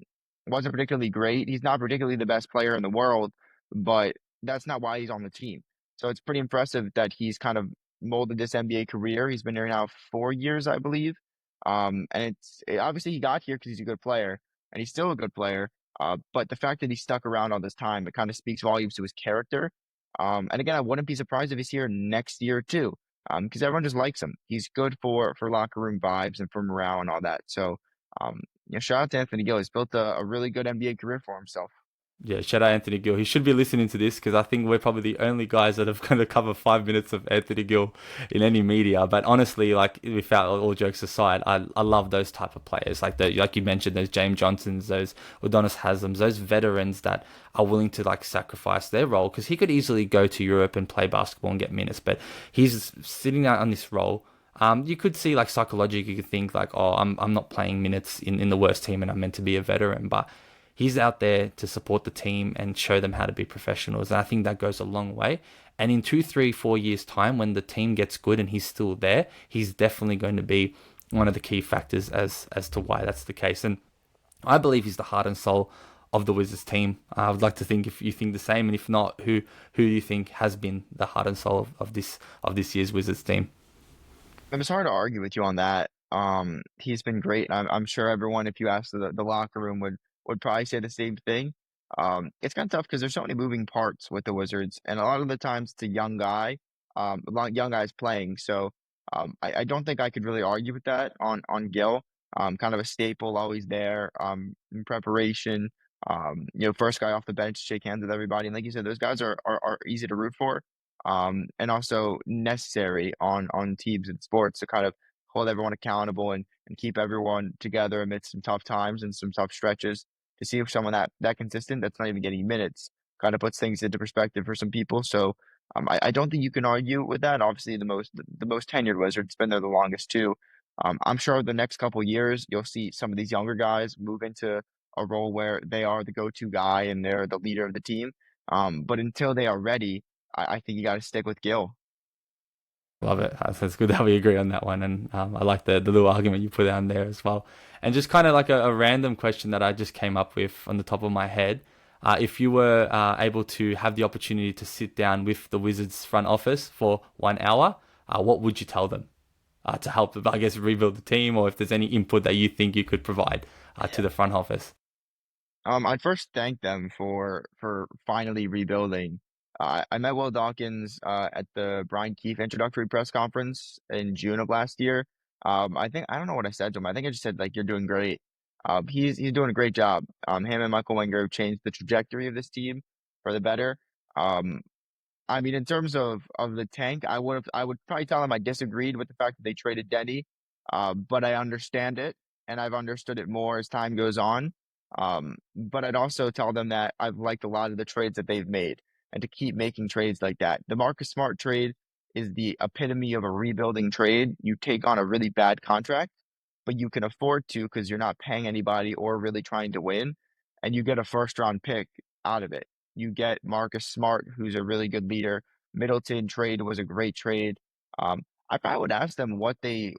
wasn't particularly great. He's not particularly the best player in the world, but that's not why he's on the team. So it's pretty impressive that he's kind of molded this NBA career. He's been there now 4 years, I believe. And obviously he got here because he's a good player, and he's still a good player. But the fact that he stuck around all this time, it kind of speaks volumes to his character. And again, I wouldn't be surprised if he's here next year too, because everyone just likes him. He's good for locker room vibes and for morale and all that. So, shout out to Anthony Gill. He's built a really good NBA career for himself. Yeah, shout out Anthony Gill. He should be listening to this because I think we're probably the only guys that have kind of covered 5 minutes of Anthony Gill in any media. But honestly, like without all jokes aside, I love those type of players like you mentioned, those James Johnsons, those Udonis Haslams, those veterans that are willing to like sacrifice their role because he could easily go to Europe and play basketball and get minutes, but he's sitting out on this role. You could see like psychologically, you could think like, oh, I'm not playing minutes in the worst team and I'm meant to be a veteran, but he's out there to support the team and show them how to be professionals. And I think that goes a long way. And in 2, 3, 4 years' time, when the team gets good and he's still there, he's definitely going to be one of the key factors as to why that's the case. And I believe he's the heart and soul of the Wizards team. I would like to think if you think the same, and if not, who do you think has been the heart and soul of this year's Wizards team? And it's hard to argue with you on that. He's been great. I'm sure everyone, if you ask the locker room, would probably say the same thing. It's kind of tough because there's so many moving parts with the Wizards, and a lot of the times it's a young guy, a lot of young guys playing. So I don't think I could really argue with that on Gil. Kind of a staple, always there in preparation. First guy off the bench, shake hands with everybody, and like you said, those guys are easy to root for. And also necessary on teams and sports to kind of hold everyone accountable and keep everyone together amidst some tough times and some tough stretches. To see if someone that consistent that's not even getting minutes kind of puts things into perspective for some people. So I don't think you can argue with that. Obviously, the most tenured Wizard's been there the longest too. I'm sure the next couple years you'll see some of these younger guys move into a role where they are the go-to guy and they're the leader of the team. But until they are ready, I think you got to stick with Gil. Love it. It's good that we agree on that one. And I like the little argument you put down there as well. And just kind of like a random question that I just came up with on the top of my head. If you were able to have the opportunity to sit down with the Wizards front office for 1 hour, what would you tell them to help, I guess, rebuild the team, or if there's any input that you think you could provide to the front office? I'd first thank them for finally rebuilding. I met Will Dawkins at the Brian Keefe introductory press conference in June of last year. I don't know what I said to him. I think I just said like you're doing great. He's doing a great job. Him and Michael Wenger have changed the trajectory of this team for the better. Um, I mean, in terms of the tank, I would probably tell them I disagreed with the fact that they traded Denny, but I understand it, and I've understood it more as time goes on. But I'd also tell them that I've liked a lot of the trades that they've made, and to keep making trades like that. The Marcus Smart trade is the epitome of a rebuilding trade. You take on a really bad contract, but you can afford to because you're not paying anybody or really trying to win, and you get a first round pick out of it. You get Marcus Smart, who's a really good leader. Middleton trade was a great trade. I probably would ask them what they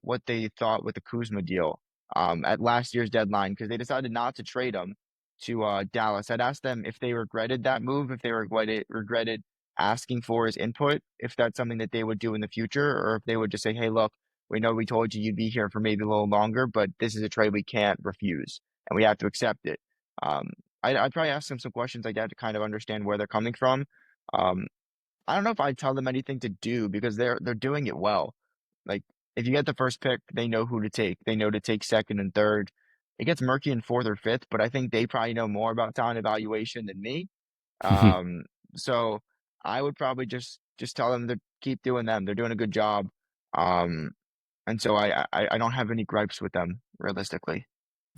thought with the Kuzma deal at last year's deadline because they decided not to trade him to Dallas. I'd ask them if they regretted that move, if they regretted asking for his input, if that's something that they would do in the future, or if they would just say, "Hey, look, we know we told you you'd be here for maybe a little longer, but this is a trade we can't refuse, and we have to accept it." Um, I'd probably ask them some questions like that to kind of understand where they're coming from. Um, I don't know if I'd tell them anything to do because they're doing it well. Like if you get the first pick, they know who to take. They know to take second and third. It gets murky in fourth or fifth, but I think they probably know more about talent evaluation than me. Um, so I would probably just tell them to keep doing them. They're doing a good job. Um, and so I don't have any gripes with them realistically.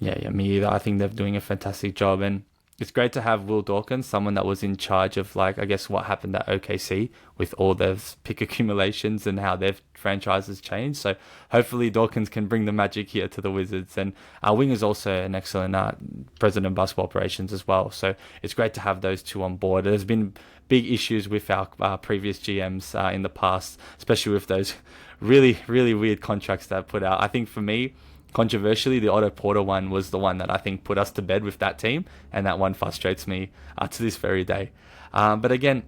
Yeah, me either. I think they're doing a fantastic job, and it's great to have Will Dawkins, someone that was in charge of like I guess what happened at OKC with all those pick accumulations and how their franchises changed. So hopefully Dawkins can bring the magic here to the Wizards, and Wing is also an excellent president of basketball operations as well. So it's great to have those two on board. There's been big issues with our previous GMs in the past, especially with those really weird contracts that I put out. I think for me, controversially, the Otto Porter one was the one that I think put us to bed with that team, and that one frustrates me to this very day. But again,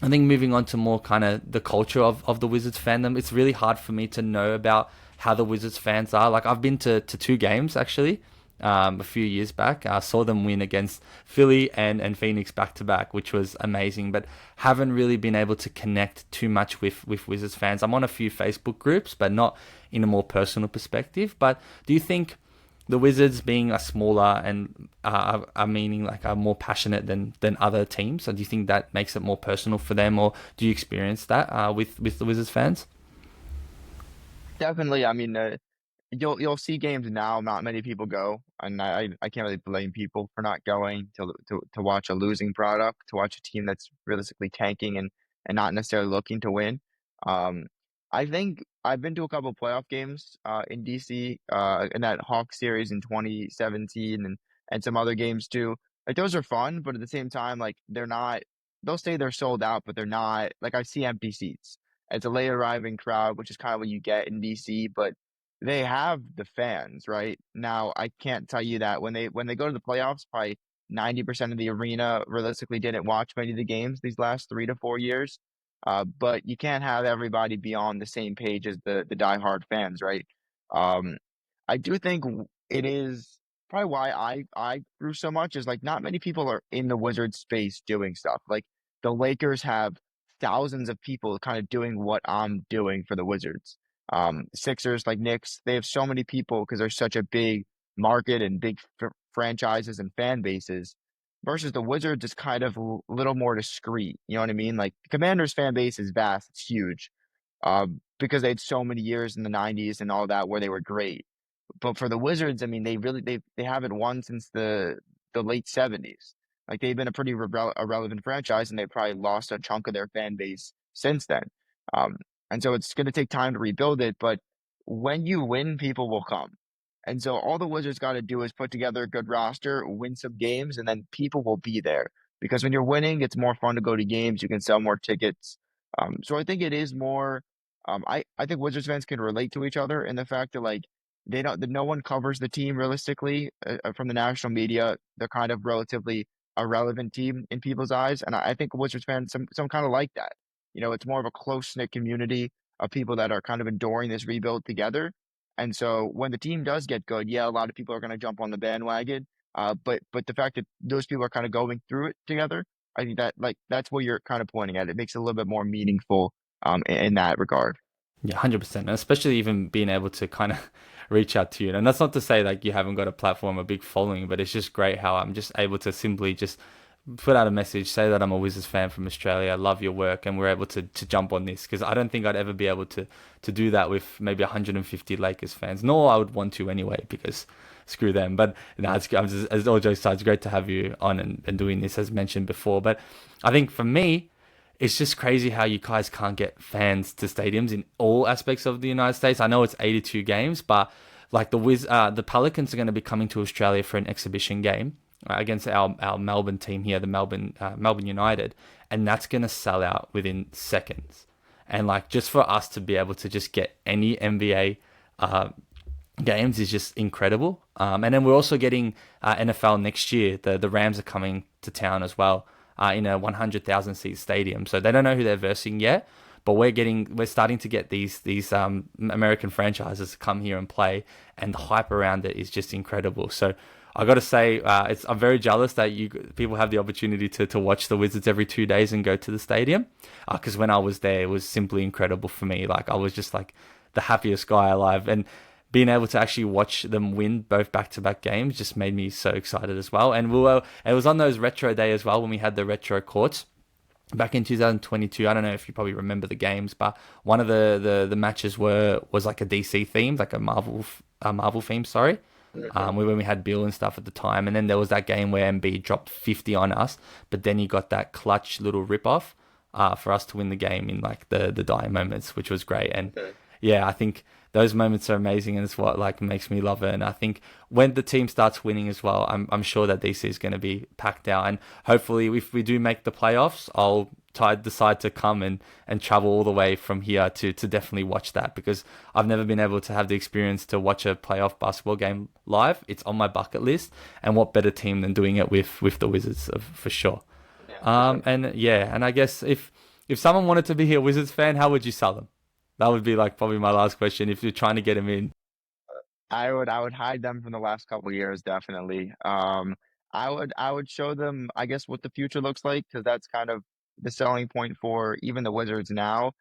I think moving on to more kind of the culture of the Wizards fandom, it's really hard for me to know about how the Wizards fans are. Like I've been to two games actually, a few years back. I saw them win against Philly and Phoenix back to back, which was amazing, but haven't really been able to connect too much with Wizards fans. I'm on a few Facebook groups, but not in a more personal perspective. But do you think the Wizards being a smaller and are meaning like are more passionate than other teams? Or do you think that makes it more personal for them, or do you experience that with the Wizards fans? Definitely. I mean, you'll see games now. Not many people go, and I can't really blame people for not going to watch a losing product, to watch a team that's realistically tanking and not necessarily looking to win. Um, I think I've been to a couple of playoff games in DC in that Hawks series in 2017 and some other games too. Like those are fun, but at the same time, like they're not. They'll say they're sold out, but they're not. Like I see empty seats. It's a late arriving crowd, which is kind of what you get in DC, but they have the fans, right? Now, I can't tell you that when they go to the playoffs, probably 90% of the arena realistically didn't watch many of the games these last 3 to 4 years. But you can't have everybody be on the same page as the diehard fans, right? Um, I do think it is probably why I grew so much is like not many people are in the Wizards space doing stuff. Like the Lakers have thousands of people kind of doing what I'm doing for the Wizards. Sixers, like Knicks, they have so many people because there's such a big market and big franchises and fan bases. Versus the Wizards is kind of a little more discreet. You know what I mean? Like the Commanders fan base is vast, it's huge, because they had so many years in the '90s and all that where they were great. But for the Wizards, I mean, they haven't won since the late '70s. Like they've been a pretty irrelevant franchise, and they've probably lost a chunk of their fan base since then. Um, and so it's going to take time to rebuild it. But when you win, people will come. And so all the Wizards got to do is put together a good roster, win some games, and then people will be there. Because when you're winning, it's more fun to go to games. You can sell more tickets. So I think it is more. I think Wizards fans can relate to each other in the fact that like they don't that no one covers the team realistically from the national media. They're kind of relatively irrelevant team in people's eyes, and I think Wizards fans some kind of like that. You know, it's more of a close knit community of people that are kind of enduring this rebuild together. And so when the team does get good, yeah, a lot of people are going to jump on the bandwagon. But the fact that those people are kind of going through it together, I think that like that's what you're kind of pointing at. It makes it a little bit more meaningful in that regard. Yeah, 100%. And especially even being able to kind of reach out to you. And that's not to say like you haven't got a platform, a big following, but it's just great how I'm just able to simply just put out a message, say that I'm a Wizards fan from Australia, I love your work, and we're able to jump on this because I don't think I'd ever be able to do that with maybe 150 Lakers fans, nor I would want to anyway because screw them. But no, as all jokes aside, it's great to have you on and doing this as mentioned before. But I think for me, it's just crazy how you guys can't get fans to stadiums in all aspects of the United States. I know it's 82 games, but like the Pelicans are going to be coming to Australia for an exhibition game against our Melbourne team here, the Melbourne United, and that's going to sell out within seconds. And like just for us to be able to just get any NBA games is just incredible. And then we're also getting NFL next year. The Rams are coming to town as well in a 100,000 seat stadium. So they don't know who they're versing yet, but we're starting to get these American franchises to come here and play, and the hype around it is just incredible. So I got to say, I'm very jealous that you people have the opportunity to watch the Wizards every 2 days and go to the stadium. Because when I was there, it was simply incredible for me. Like I was just like the happiest guy alive, and being able to actually watch them win both back-to-back games just made me so excited as well. And it was on those retro day as well when we had the retro courts back in 2022. I don't know if you probably remember the games, but one of the matches was like a DC theme, like a Marvel theme. Sorry, when we had Bill and stuff at the time, and then there was that game where MB dropped 50 on us, but then he got that clutch little rip off for us to win the game in like the dying moments, which was great. And yeah, I think those moments are amazing, and it's what like makes me love it. And I think when the team starts winning as well, I'm sure that DC is going to be packed out, and hopefully if we do make the playoffs, I'll decide to come and travel all the way from here to definitely watch that, because I've never been able to have the experience to watch a playoff basketball game live. It's on my bucket list, and what better team than doing it with the Wizards for sure. Yeah, for sure. And yeah, and I guess if someone wanted to be a Wizards fan, how would you sell them? That would be like probably my last question. If you're trying to get him in, I would hide them from the last couple of years, definitely. I would show them, I guess, what the future looks like, because that's kind of the selling point for even the Wizards now.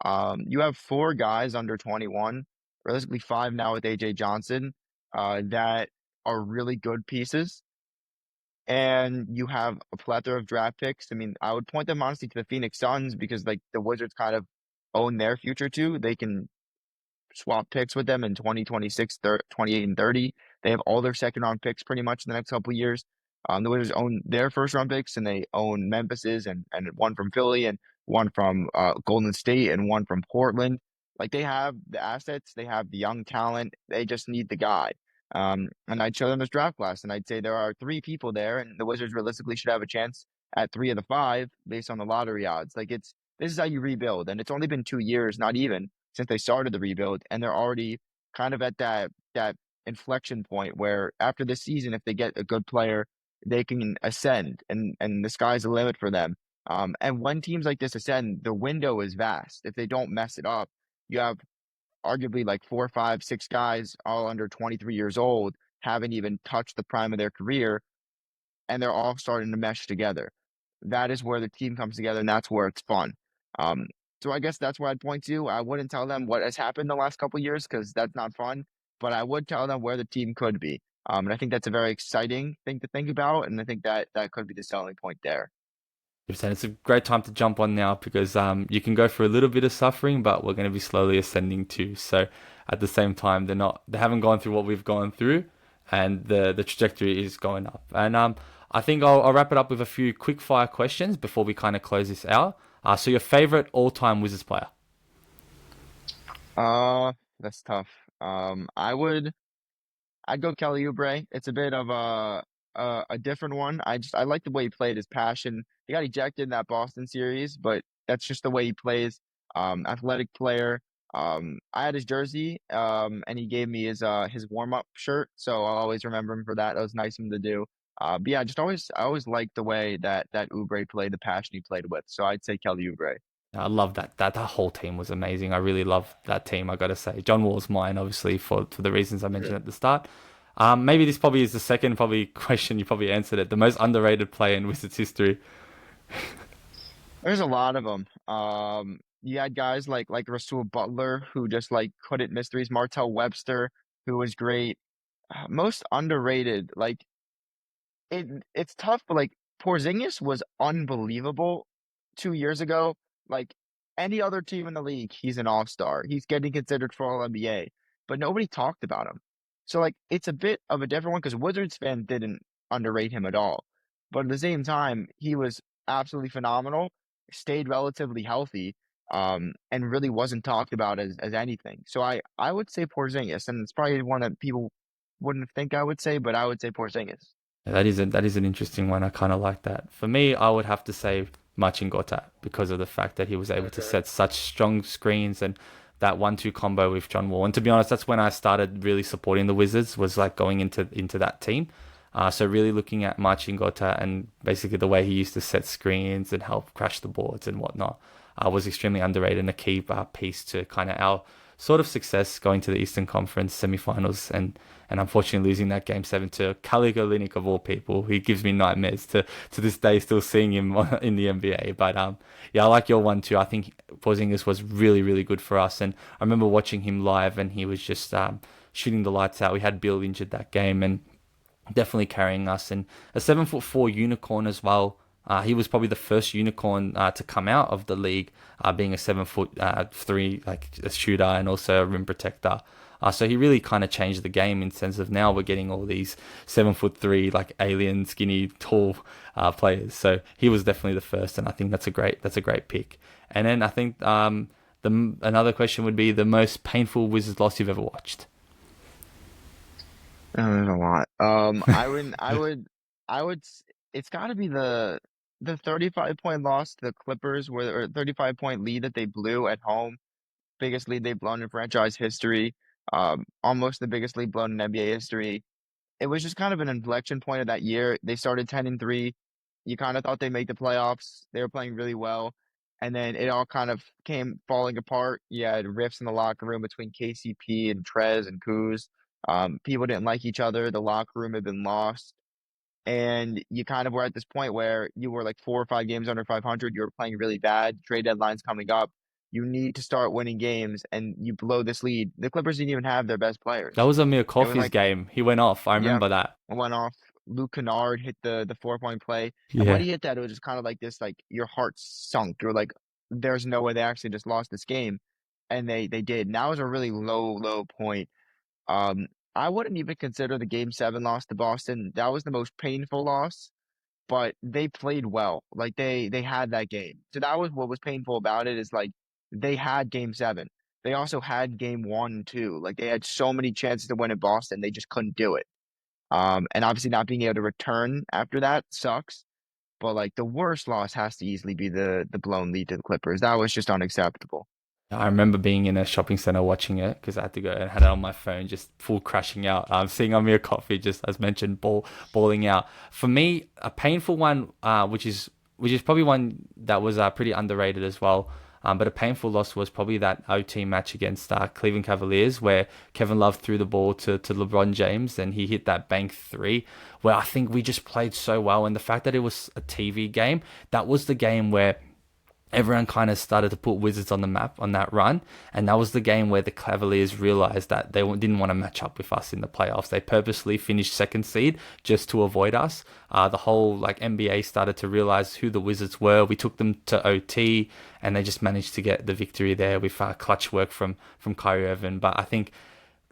You have four guys under 21, realistically five now with AJ Johnson, that are really good pieces, and you have a plethora of draft picks. I mean, I would point them honestly to the Phoenix Suns because like the Wizards kind of own their future too. They can swap picks with them in 2026, 28 and 30. They have all their second round picks pretty much in the next couple of years. The Wizards own their first round picks, and they own Memphis's, and one from Philly, and one from Golden State, and one from Portland. Like they have the assets, they have the young talent. They just need the guy. And I'd show them this draft class, and I'd say there are three people there, and the Wizards realistically should have a chance at three of the five based on the lottery odds. Like this is how you rebuild, and it's only been 2 years, not even, since they started the rebuild, and they're already kind of at that inflection point where after this season, if they get a good player, they can ascend, and the sky's the limit for them. And when teams like this ascend, the window is vast. If they don't mess it up, you have arguably like four, five, six guys all under 23 years old, haven't even touched the prime of their career, and they're all starting to mesh together. That is where the team comes together, and that's where it's fun. Um, so I guess that's where I'd point to. I wouldn't tell them what has happened the last couple of years because that's not fun, but I would tell them where the team could be. And I think that's a very exciting thing to think about, and I think that that could be the selling point there. it's a great time to jump on now because you can go through a little bit of suffering, but we're going to be slowly ascending too. So at the same time, they haven't gone through what we've gone through, and the trajectory is going up. And I think I'll wrap it up with a few quick fire questions before we kind of close this out. So your favorite all time Wizards player? That's tough. I'd go Kelly Oubre. It's a bit of a different one. I like the way he played, his passion. He got ejected in that Boston series, but that's just the way he plays. Athletic player. I had his jersey, and he gave me his warm up shirt, so I'll always remember him for that. That was nice of him to do. But yeah, I always liked the way that Oubre played, the passion he played with. So I'd say Kelly Oubre. I love that whole team was amazing. I really love that team. I got to say, John Wall's mine, obviously for the reasons I mentioned at the start. Maybe this probably is the second probably question you probably answered it. The most underrated player in Wizards history. There's a lot of them. You had guys like Rasul Butler who just like couldn't miss threes. Martell Webster who was great. Most underrated. Like it's tough, but like Porzingis was unbelievable 2 years ago. Like any other team in the league, he's an all-star. He's getting considered for all NBA, but nobody talked about him. So like it's a bit of a different one because Wizards fans didn't underrate him at all. But at the same time, he was absolutely phenomenal, stayed relatively healthy, and really wasn't talked about as anything. So I would say Porzingis, and it's probably one that people wouldn't think I would say, but I would say Porzingis. That is an interesting one. I kind of like that. For me, I would have to say Marcin Gortat because of the fact that he was able to Okay. set such strong screens and that 1-2 combo with John Wall. And to be honest, that's when I started really supporting the Wizards. Was like going into that team. So really looking at Marcin Gortat and basically the way he used to set screens and help crash the boards and whatnot was extremely underrated and a key piece to kind of our sort of success going to the Eastern Conference semifinals and unfortunately losing that game seven to Kali Olynyk of all people. He gives me nightmares to this day, still seeing him in the NBA. But yeah, I like your one too. I think Porzingis was really really good for us, and I remember watching him live, and he was just shooting the lights out. We had Bill injured that game, and definitely carrying us. And a 7'4" unicorn as well. He was probably the first unicorn to come out of the league, being a 7'3" like a shooter and also a rim protector. So he really kind of changed the game in sense of now we're getting all these 7'3" like alien, skinny, tall players. So he was definitely the first, and I think that's a great pick. And then I think another question would be the most painful Wizards loss you've ever watched. Oh, there's a lot. It's got to be the 35-point loss to the Clippers, where or 35-point lead that they blew at home, biggest lead they've blown in franchise history, almost the biggest lead blown in NBA history. It was just kind of an inflection point of that year. They started 10-3. You kind of thought they'd make the playoffs. They were playing really well. And then it all kind of came falling apart. You had rifts in the locker room between KCP and Trez and Kuz. People didn't like each other. The locker room had been lost. And you kind of were at this point where you were like 4 or 5 games under 500. You were playing really bad. Trade deadline's coming up. You need to start winning games, and you blow this lead. The Clippers didn't even have their best That players. was Amir It was Coffey's like, game. He went off. I yeah, remember that. went off. Luke Kennard hit the 4-point play, and when Yeah. he hit that, it was just kind of like this, like your heart sunk. You're like, there's no way they actually just lost this game, and they did. And that was a really low point. Um, I wouldn't even consider the Game 7 loss to Boston. That was the most painful loss, but they played well. Like they had that game. So that was what was painful about it is like they had Game 7. They also had Game 1 too. Like they had so many chances to win in Boston, they just couldn't do it. And obviously not being able to return after that sucks. But like the worst loss has to easily be the blown lead to the Clippers. That was just unacceptable. I remember being in a shopping center watching it because I had to go and had it on my phone, just full crashing out. Seeing Amir Coffee, just as mentioned, balling out. For me, a painful one, which is probably one that was pretty underrated as well. But a painful loss was probably that OT match against Cleveland Cavaliers, where Kevin Love threw the ball to LeBron James and he hit that bank three, where I think we just played so well. And the fact that it was a TV game, that was the game where everyone kind of started to put Wizards on the map on that run. And that was the game where the Cavaliers realized that they didn't want to match up with us in the playoffs. They purposely finished second seed just to avoid us. The whole like NBA started to realize who the Wizards were. We took them to OT and they just managed to get the victory there with clutch work from Kyrie Irving. But I think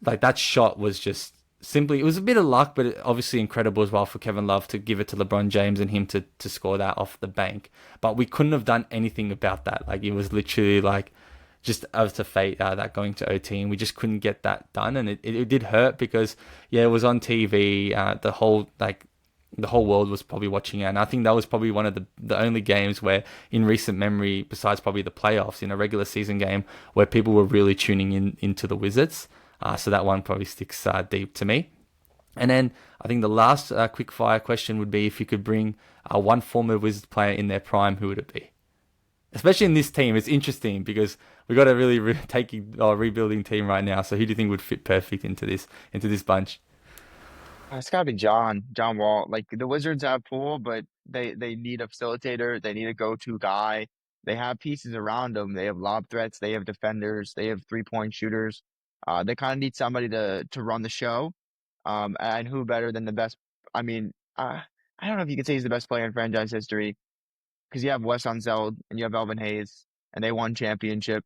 like that shot was just simply it was a bit of luck, but obviously incredible as well for Kevin Love to give it to LeBron James and him to score that off the bank. But we couldn't have done anything about that. Like it was literally like just out to fate that going to OT, and we just couldn't get that done, and it did hurt because yeah, it was on TV. The whole world was probably watching it, and I think that was probably one of the only games where, in recent memory, besides probably the playoffs, in a regular season game, where people were really tuning into the Wizards. So that one probably sticks deep to me. And then I think the last quick fire question would be if you could bring one former Wizards player in their prime, who would it be? Especially in this team, it's interesting because we got a really rebuilding team right now. So who do you think would fit perfect into this bunch? It's gotta be John Wall. Like the Wizards have Poole, but they need a facilitator. They need a go-to guy. They have pieces around them. They have lob threats. They have defenders. They have three-point shooters. They kind of need somebody to run the show. And who better than the best? I mean, I don't know if you could say he's the best player in franchise history because you have Wes Unseld and you have Elvin Hayes, and they won championship.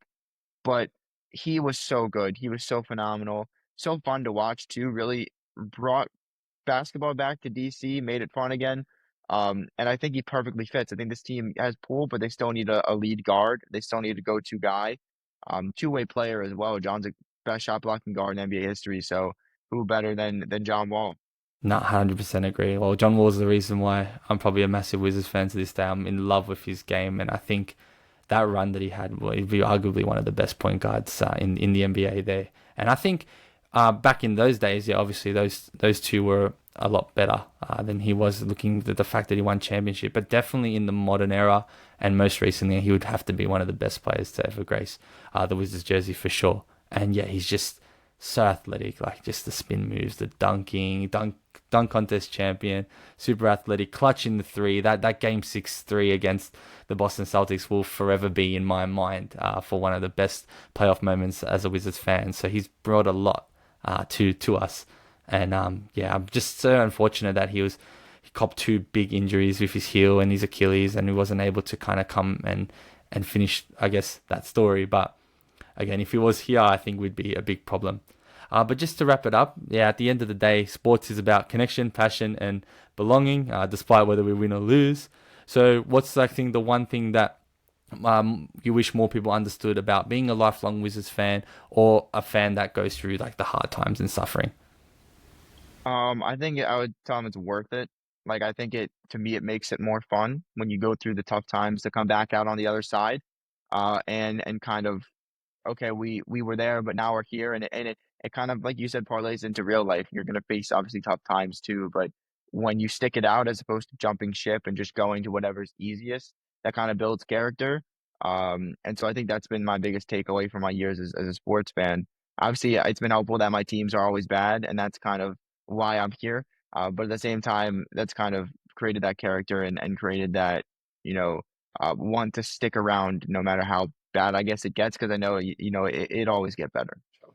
But he was so good. He was so phenomenal. So fun to watch too. Really brought basketball back to DC, made it fun again. And I think he perfectly fits. I think this team has Poole, but they still need a lead guard. They still need a go-to guy. Two-way player as well. John's the best shot blocking guard in NBA history. So who better than John Wall? Not 100% agree. Well, John Wall's the reason why I'm probably a massive Wizards fan to this day. I'm in love with his game, and I think that run that he had, well, he'd be arguably one of the best point guards in the NBA there. And I think back in those days, yeah, obviously those two were a lot better than he was. Looking at the fact that he won championship, but definitely in the modern era and most recently, he would have to be one of the best players to ever grace the Wizards jersey for sure. And yeah, he's just so athletic, like just the spin moves, the dunk contest champion, super athletic, clutch in the three. That game 6-3 against the Boston Celtics will forever be in my mind for one of the best playoff moments as a Wizards fan. So he's brought a lot to us, and yeah, I'm just so unfortunate that he copped two big injuries with his heel and his Achilles, and he wasn't able to kind of come and finish, I guess, that story. But again, if he was here, I think we'd be a big problem. But just to wrap it up, yeah, at the end of the day, sports is about connection, passion, and belonging, despite whether we win or lose. So what's, I think, the one thing that you wish more people understood about being a lifelong Wizards fan, or a fan that goes through like the hard times and suffering? I think I would tell them it's worth it. Like I think to me it makes it more fun when you go through the tough times to come back out on the other side, and kind of okay, we were there, but now we're here, and it kind of like you said parlays into real life. You're gonna face obviously tough times too, but when you stick it out as opposed to jumping ship and just going to whatever's easiest, that kind of builds character. And so I think that's been my biggest takeaway from my years as a sports fan. Obviously, it's been helpful that my teams are always bad, and that's kind of why I'm here. But at the same time, that's kind of created that character and created that, you know, want to stick around no matter how bad I guess it gets because I know it always get better. So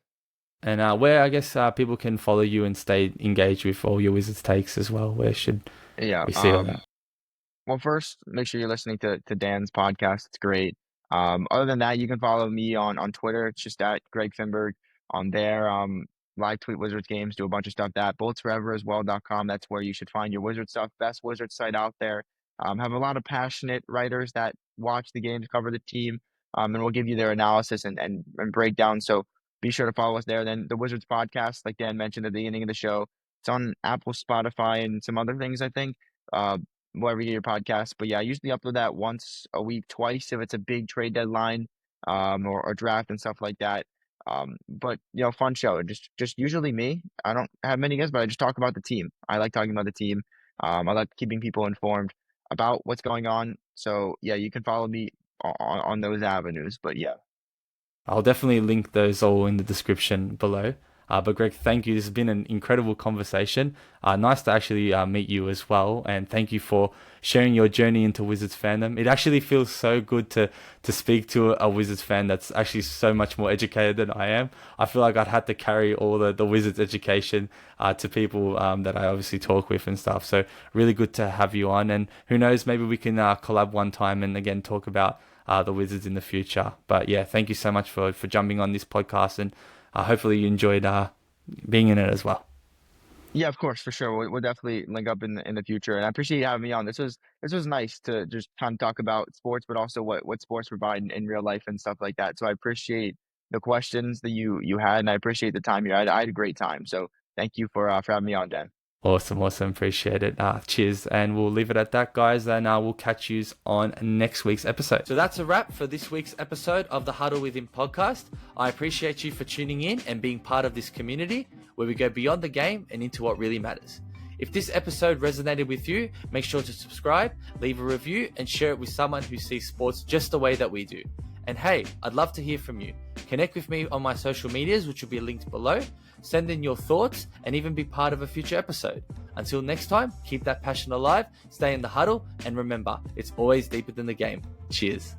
And where, I guess, people can follow you and stay engaged with all your Wizards takes as well. Where should yeah. we see all that? Well, first, make sure you're listening to Dan's podcast. It's great. Other than that, you can follow me on Twitter. It's just at Greg Finberg on there. Live tweet Wizards games, do a bunch of stuff. That bulletsforeveraswell.com. That's where you should find your Wizard stuff. Best Wizard site out there. Have a lot of passionate writers that watch the games, cover the team, and will give you their analysis and breakdown. So be sure to follow us there. Then the Wizards podcast, like Dan mentioned at the beginning of the show, it's on Apple, Spotify, and some other things, I think. Uh, Wherever you get your podcast. But yeah, I usually upload that once a week, twice if it's a big trade deadline, or draft and stuff like that. But fun show. Just usually me. I don't have many guests, but I just talk about the team. I like talking about the team. I like keeping people informed about what's going on. So yeah, you can follow me on those avenues. But yeah. I'll definitely link those all in the description below. But Greg, thank you. This has been an incredible conversation. Nice to actually meet you as well. And thank you for sharing your journey into Wizards fandom. It actually feels so good to speak to a Wizards fan that's actually so much more educated than I am. I feel like I'd had to carry all the Wizards education to people that I obviously talk with and stuff. So really good to have you on. And who knows, maybe we can collab one time and again talk about the Wizards in the future. But yeah, thank you so much for jumping on this podcast, and hopefully you enjoyed being in it as well. Yeah, of course, for sure. We'll definitely link up in the future, and I appreciate you having me on. This was nice to just kind of talk about sports, but also what sports provide in real life and stuff like that. So I appreciate the questions that you had, and I appreciate the time you had. I had a great time. So thank you for having me on, Dan. Awesome. Appreciate it. Cheers. And we'll leave it at that, guys. And we'll catch you on next week's episode. So that's a wrap for this week's episode of the Huddle Within podcast. I appreciate you for tuning in and being part of this community where we go beyond the game and into what really matters. If this episode resonated with you, make sure to subscribe, leave a review, and share it with someone who sees sports just the way that we do. And hey, I'd love to hear from you. Connect with me on my social medias, which will be linked below. Send in your thoughts and even be part of a future episode. Until next time, keep that passion alive, stay in the huddle, and remember, it's always deeper than the game. Cheers.